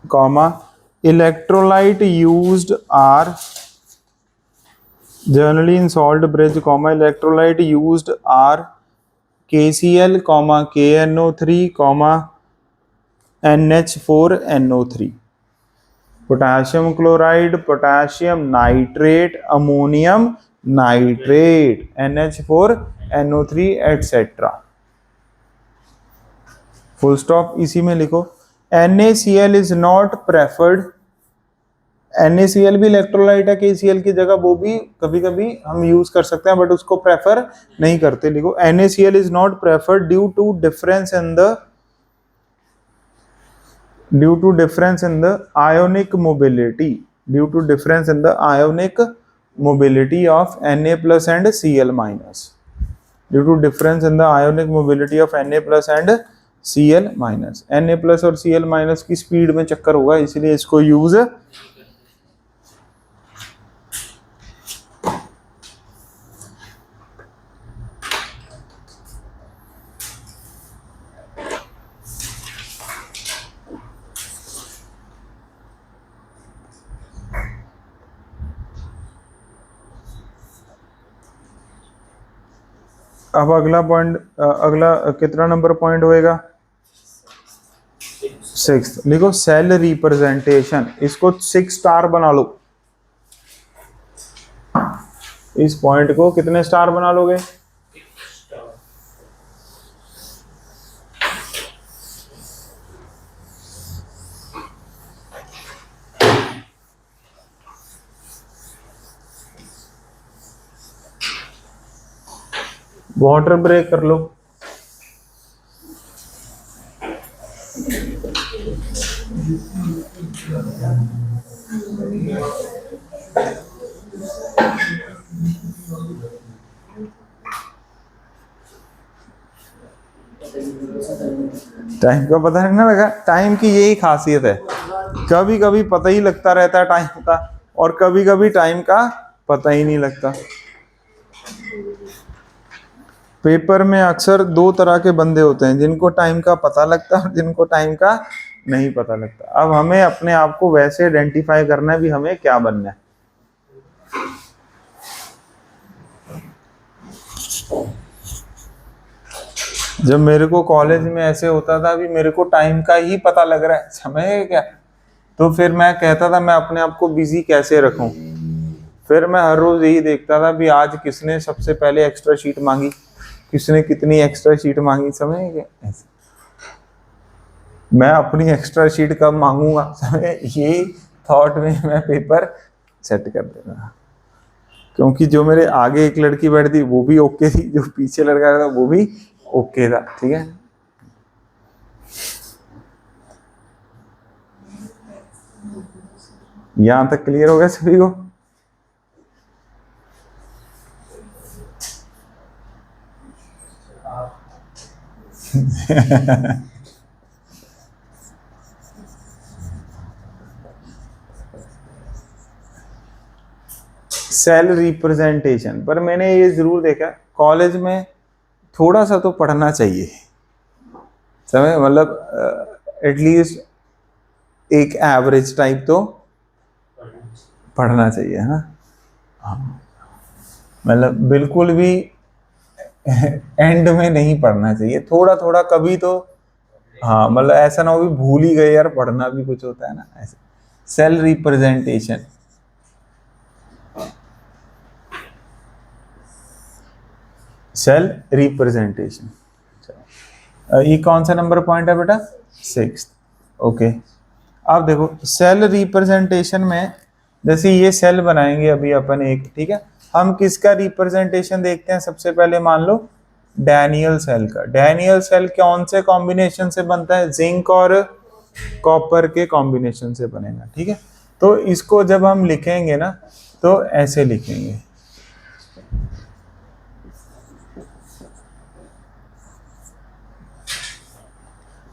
comma electrolyte used are, generally in salt bridge, comma electrolyte used are KCl, comma KNO3, comma NH4NO3, potassium chloride, potassium nitrate, ammonium nitrate, NH4NO3 etcetera, full stop. इसी में लिखो NaCl is not preferred, NaCl भी electrolyte है KCl की जगह, वो भी कभी कभी हम यूज कर सकते हैं, बट उसको प्रेफर नहीं करते। लिखो NaCl is not preferred due to difference in the ionic mobility, of Na plus and Cl minus, due to difference in the ionic mobility of Na plus and Cl minus। Na plus और Cl minus की speed में चक्कर होगा, इसलिए इसको use अब अगला point, अगला कितना नंबर पॉइंट होएगा? 6। लिखो सेल रिप्रेजेंटेशन, इसको 6 स्टार बना लो। इस पॉइंट को कितने स्टार बना लोगे? वाटर ब्रेक कर लो। टाइम का पता नहीं ना लगा। टाइम की यही खासियत है, कभी कभी पता ही लगता रहता है टाइम का, और कभी कभी टाइम का पता ही नहीं लगता। पेपर में अक्सर 2 तरह के बंदे होते हैं, जिनको टाइम का पता लगता है और जिनको टाइम का नहीं पता लगता। अब हमें अपने आप को वैसे आइडेंटिफाई करना है भी हमें क्या बनना है। जब मेरे को कॉलेज में ऐसे होता था भी मेरे को टाइम का ही पता लग रहा है, समय है क्या, तो फिर मैं कहता था मैं अपने आप को बिजी कैसे रखूं। फिर मैं हर रोज यही देखता था भी आज किसने सबसे पहले एक्स्ट्रा शीट मांगी, किसने कितनी एक्स्ट्रा शीट मांगी, समय है क्या। ऐसे मैं अपनी एक्स्ट्रा शीट कब मांगूंगा, समय, ये थॉट में मैं पेपर सेट कर देता। क्योंकि जो मेरे आगे एक लड़की बैठी थी वो भी ओके थी, जो पीछे लड़का था वो भी ओके था, ठीक है। यहां तक क्लियर हो गया सभी को। सेल रिप्रेजेंटेशन पर मैंने ये जरूर देखा कॉलेज में थोड़ा सा तो पढ़ना चाहिए, समझ, मतलब एटलीस्ट एक एवरेज टाइप तो पढ़ना चाहिए, है ना। हाँ, मतलब बिल्कुल भी एंड में नहीं पढ़ना चाहिए, थोड़ा थोड़ा कभी तो। हाँ, मतलब ऐसा ना हो भी भूल ही गए यार, पढ़ना भी कुछ होता है ना ऐसे। सेल रिप्रेजेंटेशन, सेल रिप्रेजेंटेशन, ये कौन सा नंबर पॉइंट है बेटा, 6। ओके, अब देखो सेल रिप्रेजेंटेशन में जैसे ये सेल बनाएंगे अभी अपन एक, ठीक है। हम किसका रिप्रेजेंटेशन देखते हैं सबसे पहले, मान लो डैनियल सेल का। डैनियल सेल कौन से कॉम्बिनेशन से बनता है, जिंक और कॉपर के कॉम्बिनेशन से बनेगा, ठीक है। तो इसको जब हम लिखेंगे ना तो ऐसे लिखेंगे,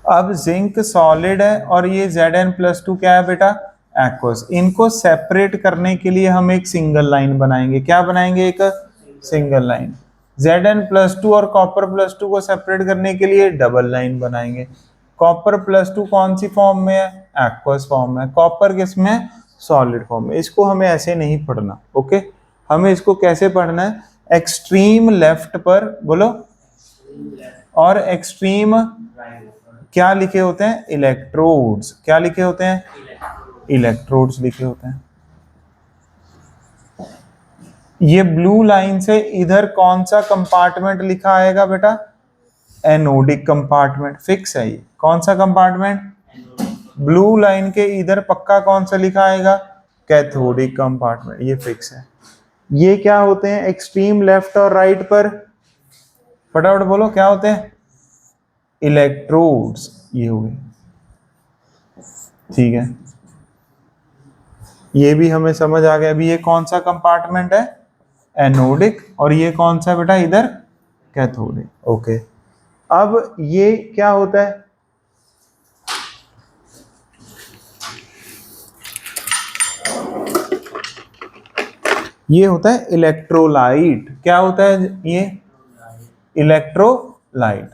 अब जिंक सॉलिड है और ये Zn+2 क्या है बेटा, एक्वस। इनको सेपरेट करने के लिए हम एक सिंगल लाइन बनाएंगे, क्या बनाएंगे, एक सिंगल लाइन। Zn+2 और कॉपर+2 को सेपरेट करने के लिए डबल लाइन बनाएंगे। कॉपर+2 कौन सी फॉर्म में है, एक्वस फॉर्म में, कॉपर किस में, सॉलिड फॉर्म में। इसको हमें ऐसे नहीं पढ़ना, ओके। हमें इसको कैसे पढ़ना है, एक्सट्रीम लेफ्ट पर बोलो, और एक्सट्रीम क्या लिखे होते हैं, इलेक्ट्रोड्स। क्या लिखे होते हैं, इलेक्ट्रोड्स लिखे होते हैं। ये ब्लू लाइन से इधर कौन सा कंपार्टमेंट लिखा आएगा बेटा, एनोडिक कंपार्टमेंट, फिक्स है ये। कौन सा कंपार्टमेंट, ब्लू लाइन के इधर पक्का कौन सा लिखा आएगा, कैथोडिक कंपार्टमेंट, ये फिक्स है। ये क्या होते हैं, एक्सट्रीम लेफ्ट और राइट पर, फटाफट बोलो क्या होते हैं, इलेक्ट्रोड्स, ये हो गए, ठीक है। ये भी हमें समझ आ गया। अभी ये कौन सा कंपार्टमेंट है, एनोडिक, और ये कौन सा बेटा इधर, कैथोडिक, ओके। अब ये क्या होता है, ये होता है इलेक्ट्रोलाइट। क्या होता है ये, इलेक्ट्रोलाइट।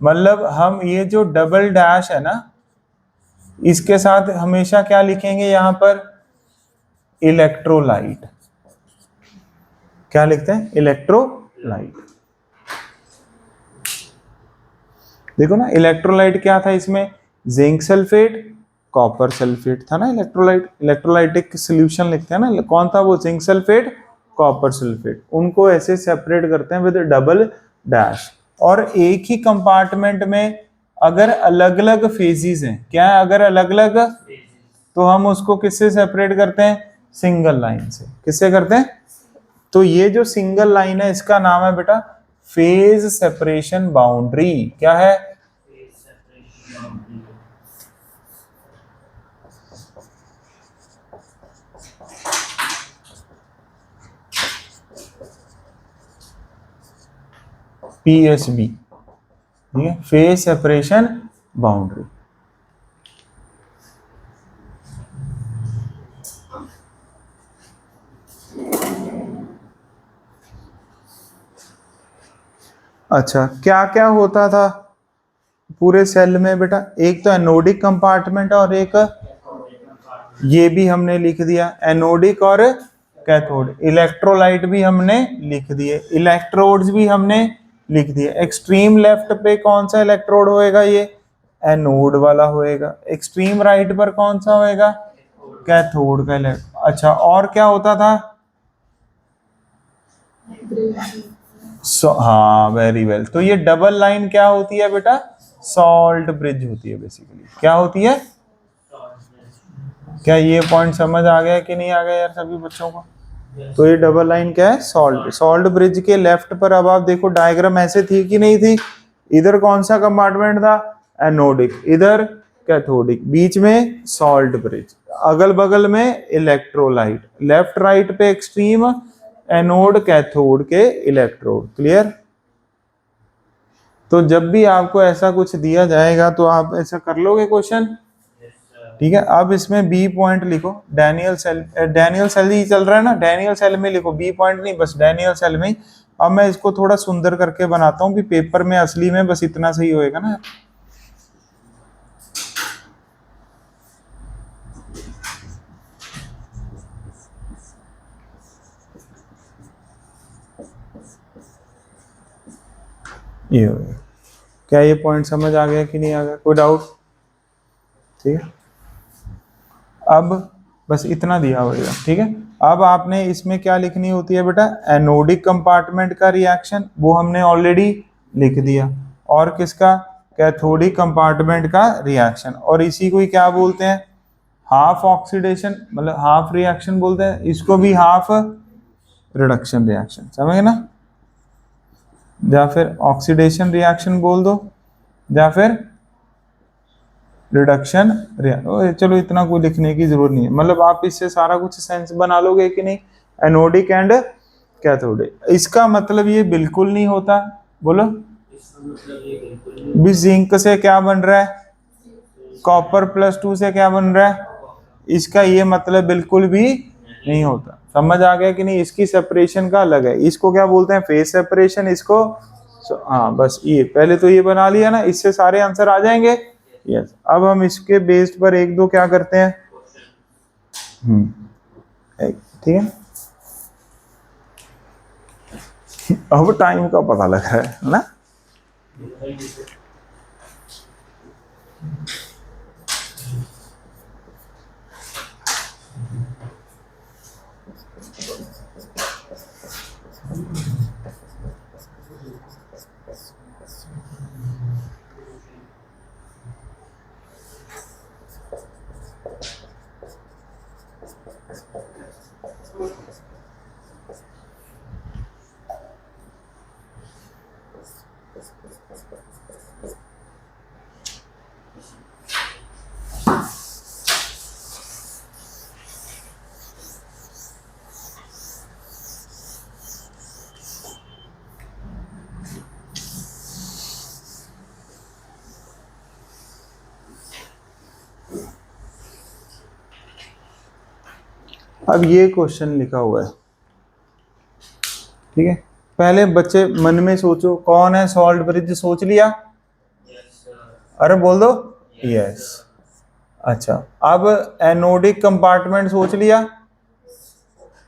मतलब हम ये जो डबल डैश है ना, इसके साथ हमेशा क्या लिखेंगे यहां पर, इलेक्ट्रोलाइट। क्या लिखते हैं, इलेक्ट्रोलाइट। देखो ना, इलेक्ट्रोलाइट क्या था इसमें, जिंक सल्फेट, कॉपर सल्फेट था ना इलेक्ट्रोलाइट। इलेक्ट्रोलाइटिक सॉल्यूशन लिखते हैं ना, कौन था वो, जिंक सल्फेट, कॉपर सल्फेट। उनको ऐसे सेपरेट करते हैं विद डबल डैश। और एक ही कंपार्टमेंट में अगर अलग अलग फेजेस हैं, क्या है, अगर अलग अलग, तो हम उसको किससे सेपरेट करते हैं, सिंगल लाइन से। किससे करते हैं, तो ये जो सिंगल लाइन है इसका नाम है बेटा फेज सेपरेशन बाउंड्री। क्या है, PSB, ठीक है, फेज सेपरेशन बाउंड्री। अच्छा, क्या क्या होता था, पूरे सेल में बेटा? एक तो एनोडिक कंपार्टमेंट और एक ये भी हमने लिख दिया, एनोडिक और कैथोड। इलेक्ट्रोलाइट भी हमने लिख दिए, इलेक्ट्रोड्स भी हमने लिख दिए। एक्सट्रीम लेफ्ट पे कौन सा इलेक्ट्रोड होएगा? ये एनोड वाला होएगा। एक्सट्रीम राइट पर कौन सा होएगा? कैथोड का इलेक्ट्रोड। अच्छा, और क्या होता था? हाँ, वेरी वेल। तो ये डबल लाइन क्या होती है बेटा? सॉल्ट ब्रिज होती है बेसिकली। क्या होती है? क्या ये पॉइंट समझ आ गया कि नहीं आ गया यार सभी बच्चों को? तो ये डबल लाइन क्या है? सॉल्ट ब्रिज के लेफ्ट पर अब आप देखो डायग्राम ऐसे थी कि नहीं थी? इधर कौन सा कंपार्टमेंट था? एनोडिक, इधर कैथोडिक, बीच में सॉल्ट ब्रिज, अगल बगल में इलेक्ट्रोलाइट, लेफ्ट राइट पे एक्सट्रीम एनोड कैथोड के इलेक्ट्रोड। क्लियर? तो जब भी आपको ऐसा कुछ दिया जाएगा तो आप ऐसा कर लोगे क्वेश्चन, ठीक है? अब इसमें बी पॉइंट लिखो, डैनियल सेल ही चल रहा है ना, डैनियल सेल में लिखो, बी पॉइंट नहीं, बस डैनियल सेल में ही। अब मैं इसको थोड़ा सुंदर करके बनाता हूँ भी पेपर में असली में बस इतना सही होएगा ना। ये हो गया। क्या ये पॉइंट समझ आ गया कि नहीं आ गया? कोई डाउट? ठीक है, अब बस इतना दिया होगा। ठीक है, अब आपने इसमें क्या लिखनी होती है बेटा? एनोडिक कंपार्टमेंट का रिएक्शन, वो हमने ऑलरेडी लिख दिया। और किसका? कैथोडिक कंपार्टमेंट का रिएक्शन। और इसी को ही क्या बोलते हैं? हाफ ऑक्सीडेशन, मतलब हाफ रिएक्शन बोलते हैं इसको भी, हाफ रिडक्शन रिएक्शन। समझ ना? या फिर ऑक्सीडेशन रिएक्शन बोल दो, या फिर रिडक्शन। चलो इतना कोई लिखने की जरूरत नहीं है, मतलब आप इससे सारा कुछ सेंस बना लोगे कि नहीं? Anodic and cathodic. इसका मतलब ये बिल्कुल नहीं होता, बोलो। भी जिंक से क्या बन रहा है? कॉपर +2 से क्या बन रहा है? इसका ये मतलब बिल्कुल भी नहीं होता। समझ आ गया कि नहीं? इसकी सेपरेशन का अलग है। इसको क्या बोलते हैं? Phase separation. इसको हाँ, बस ये पहले तो ये बना लिया ना, इससे सारे आंसर आ जाएंगे। यस, अब हम इसके बेस्ड पर एक दो क्या करते हैं। ठीक है, अब टाइम का पता लग रहा है ना? अब ये क्वेश्चन लिखा हुआ है, ठीक है? पहले बच्चे मन में सोचो, कौन है सॉल्ट ब्रिज? सोच लिया? अरे बोल दो यस। अच्छा, अब एनोडिक कंपार्टमेंट सोच लिया?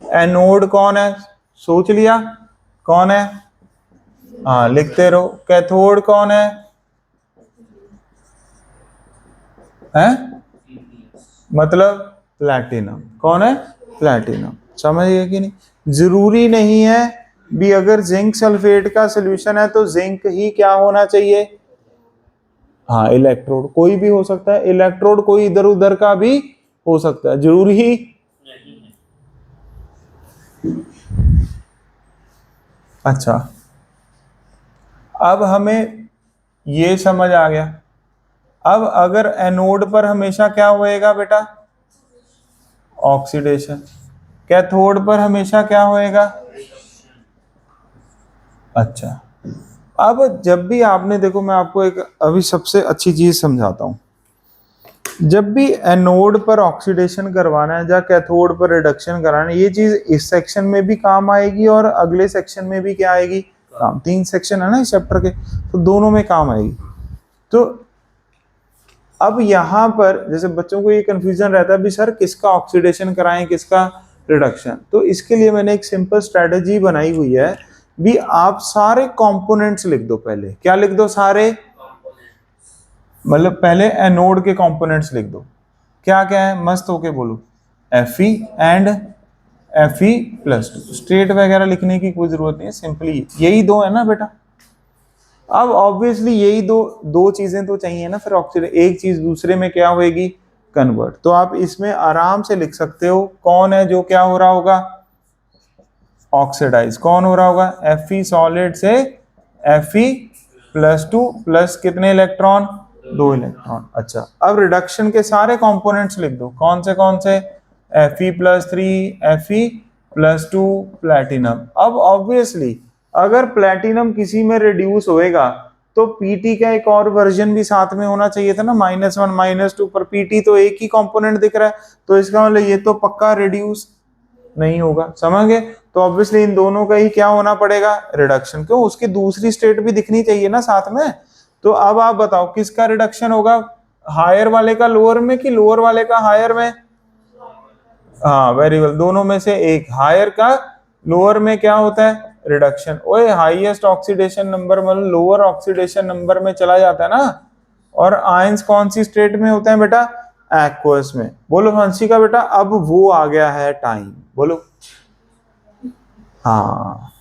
एनोड कौन है? सोच लिया? कौन है? हाँ, लिखते रहो। कैथोड कौन है? हैं? मतलब प्लैटिनम। कौन है? प्लैटिनम। समझ गए कि नहीं? जरूरी नहीं है भी अगर जिंक सल्फेट का सोल्यूशन है तो जिंक ही क्या होना चाहिए? हाँ, इलेक्ट्रोड कोई भी हो सकता है। इलेक्ट्रोड कोई इधर उधर का भी हो सकता है, जरूरी ही। अच्छा, अब हमें ये समझ आ गया। अब अगर एनोड पर हमेशा क्या होएगा बेटा? ऑक्सीडेशन। कैथोड पर हमेशा क्या होएगा? अच्छा, अब जब भी आपने देखो, मैं आपको एक अभी सबसे अच्छी चीज समझाता हूं। जब भी एनोड पर ऑक्सीडेशन करवाना है या कैथोड पर रिडक्शन कराना है, ये चीज इस सेक्शन में भी काम आएगी और अगले सेक्शन में भी क्या आएगी? काम। 3 सेक्शन है ना इस चैप्टर के, तो दोनों में काम आएगी। तो अब यहाँ पर जैसे बच्चों को ये कंफ्यूजन रहता है भी सर किसका ऑक्सीडेशन कराएं किसका रिडक्शन, तो इसके लिए मैंने एक सिंपल स्ट्रेटेजी बनाई हुई है भी आप सारे कंपोनेंट्स लिख दो। पहले क्या लिख दो? सारे, मतलब पहले एनोड के कंपोनेंट्स लिख दो। क्या क्या है? मस्त होके बोलो, Fe एंड Fe+2। स्टेट वगैरह लिखने की कोई जरूरत नहीं है, सिंपली यही दो है ना बेटा। अब ऑब्वियसली यही दो दो चीजें तो चाहिए ना, फिर ऑक्सीडेशन एक चीज दूसरे में क्या होगी? कन्वर्ट। तो आप इसमें आराम से लिख सकते हो कौन है जो क्या हो रहा होगा? ऑक्सीडाइज। कौन हो रहा होगा? Fe सॉलिड से Fe+2 प्लस कितने इलेक्ट्रॉन? 2 इलेक्ट्रॉन। अच्छा, अब रिडक्शन के सारे कंपोनेंट्स लिख दो। कौन से? Fe+3 Fe+2 platinum. अब ऑब्वियसली अगर प्लेटिनम किसी में रिड्यूस होएगा तो पीटी का एक और वर्जन भी साथ में होना चाहिए था ना, -1 -2, पर पीटी तो एक ही कंपोनेंट दिख रहा है, तो इसका मतलब ये तो पक्का रिड्यूस नहीं होगा। समझ गए? तो ऑब्वियसली इन दोनों का ही क्या होना पड़ेगा? रिडक्शन। क्यों? उसकी दूसरी स्टेट भी दिखनी चाहिए ना साथ में। तो अब आप बताओ किसका रिडक्शन होगा? हायर वाले का लोअर में कि लोअर वाले का हायर में? हाँ, वेरी वेल, दोनों में से एक। हायर का लोअर में क्या होता है? रिडक्शन। ओए, हाईएस्ट ऑक्सीडेशन नंबर मतलब लोअर ऑक्सीडेशन नंबर में चला जाता है ना। और आयंस कौन सी स्टेट में होते हैं बेटा? एक्वस में। बोलो हंसिका बेटा, अब वो आ गया है टाइम। बोलो। हाँ,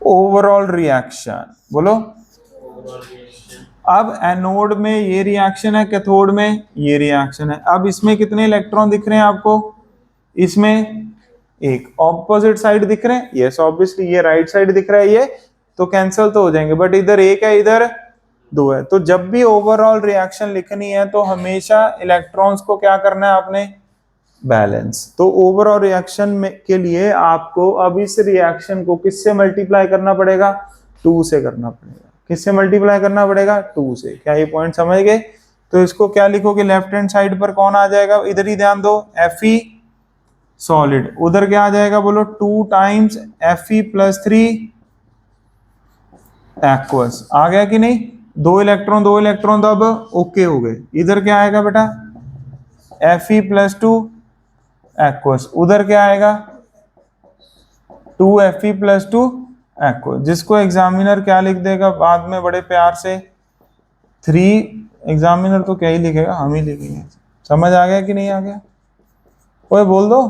ओवरऑल रिएक्शन। बोलो। अब एनोड में ये रिएक्शन है, कैथोड में ये रिएक्शन है। अब इसमें कितने इलेक्ट्रॉन दिख रहे हैं आपको? इसमें एक। ऑपोजिट साइड दिख रहे हैं? यस, ऑब्वियसली ये राइट साइड दिख रहा है, ये तो कैंसिल तो हो जाएंगे, बट इधर एक है इधर दो है। तो जब भी ओवरऑल रिएक्शन लिखनी है तो हमेशा इलेक्ट्रॉन्स को क्या करना है आपने? बैलेंस। तो ओवरऑल रिएक्शन में के लिए आपको अब इस रिएक्शन को किससे मल्टीप्लाई करना पड़ेगा? 2 से करना पड़ेगा। किससे मल्टीप्लाई करना पड़ेगा? 2 से। क्या ये पॉइंट समझ गए? तो इसको क्या लिखोगे? लेफ्ट हैंड साइड पर कौन आ जाएगा? इधर ही ध्यान दो, Fe सॉलिड। उधर क्या आ जाएगा? बोलो, 2 टाइम्स Fe+3 एक्वस। आ गया कि नहीं? 2 इलेक्ट्रॉन 2 इलेक्ट्रॉन, तो अब ओके हो गए। इधर क्या आएगा बेटा? Fe+2 aqueous. उधर क्या आएगा? 2Fe+2 एक्वस, जिसको एग्जामिनर क्या लिख देगा बाद में बड़े प्यार से? 3। एग्जामिनर तो क्या ही लिखेगा, हम ही लिखेंगे। समझ आ गया कि नहीं आ गया? कोई बोल दो।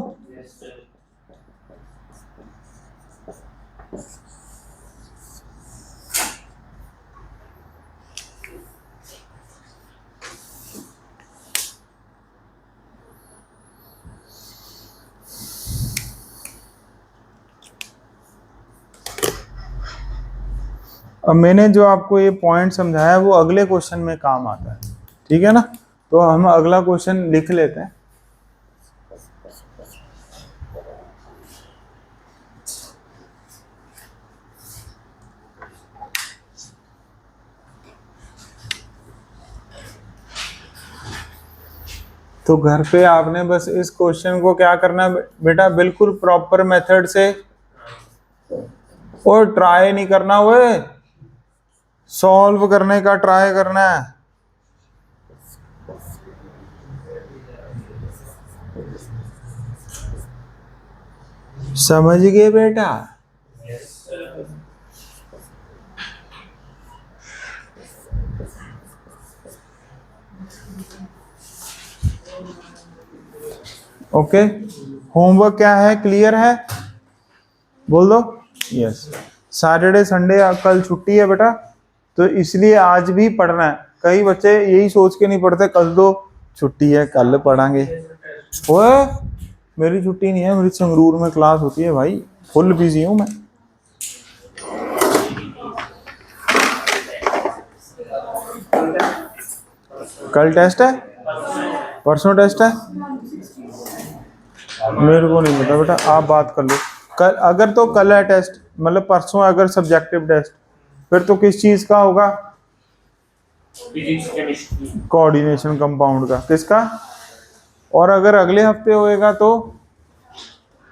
अब मैंने जो आपको ये पॉइंट समझाया वो अगले क्वेश्चन में काम आता है, ठीक है ना? तो हम अगला क्वेश्चन लिख लेते हैं। तो घर पे आपने बस इस क्वेश्चन को क्या करना है बेटा? बिल्कुल प्रॉपर मेथड से, और ट्राई नहीं करना, वो सॉल्व करने का ट्राई करना है। समझ गए बेटा? ओके, होमवर्क क्या है? क्लियर है? बोल दो यस। सैटरडे संडे कल छुट्टी है बेटा, तो इसलिए आज भी पढ़ना है। कई बच्चे यही सोच के नहीं पढ़ते कल तो छुट्टी है कल पढ़ांगे। ओए, मेरी छुट्टी नहीं है, मेरी संगरूर में क्लास होती है भाई, फुल बिजी हूं मैं। कल टेस्ट है? परसों टेस्ट है? मेरे को नहीं पता बेटा, आप बात कर लो। कल अगर तो कल है टेस्ट, मतलब परसों अगर सब्जेक्टिव टेस्ट, फिर तो किस चीज का होगा? कोऑर्डिनेशन कंपाउंड का। किसका? और अगर अगले हफ्ते होएगा तो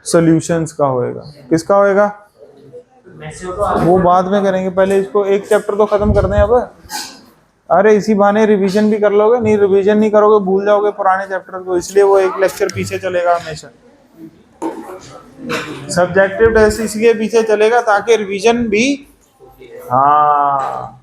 सॉल्यूशंस का होएगा। किसका होएगा? वो बाद में करेंगे, पहले इसको एक चैप्टर तो खत्म कर दें। अब अरे इसी बहाने रिवीजन भी कर लोगे, नहीं रिवीजन नहीं करोगे भूल जाओगे पुराने चैप्टर को, इसलिए वो एक लेक्चर पीछे चलेगा हमेशा। सब्जेक्टिव टेस्ट इसलिए पीछे चलेगा ताकि रिवीजन भी, हाँ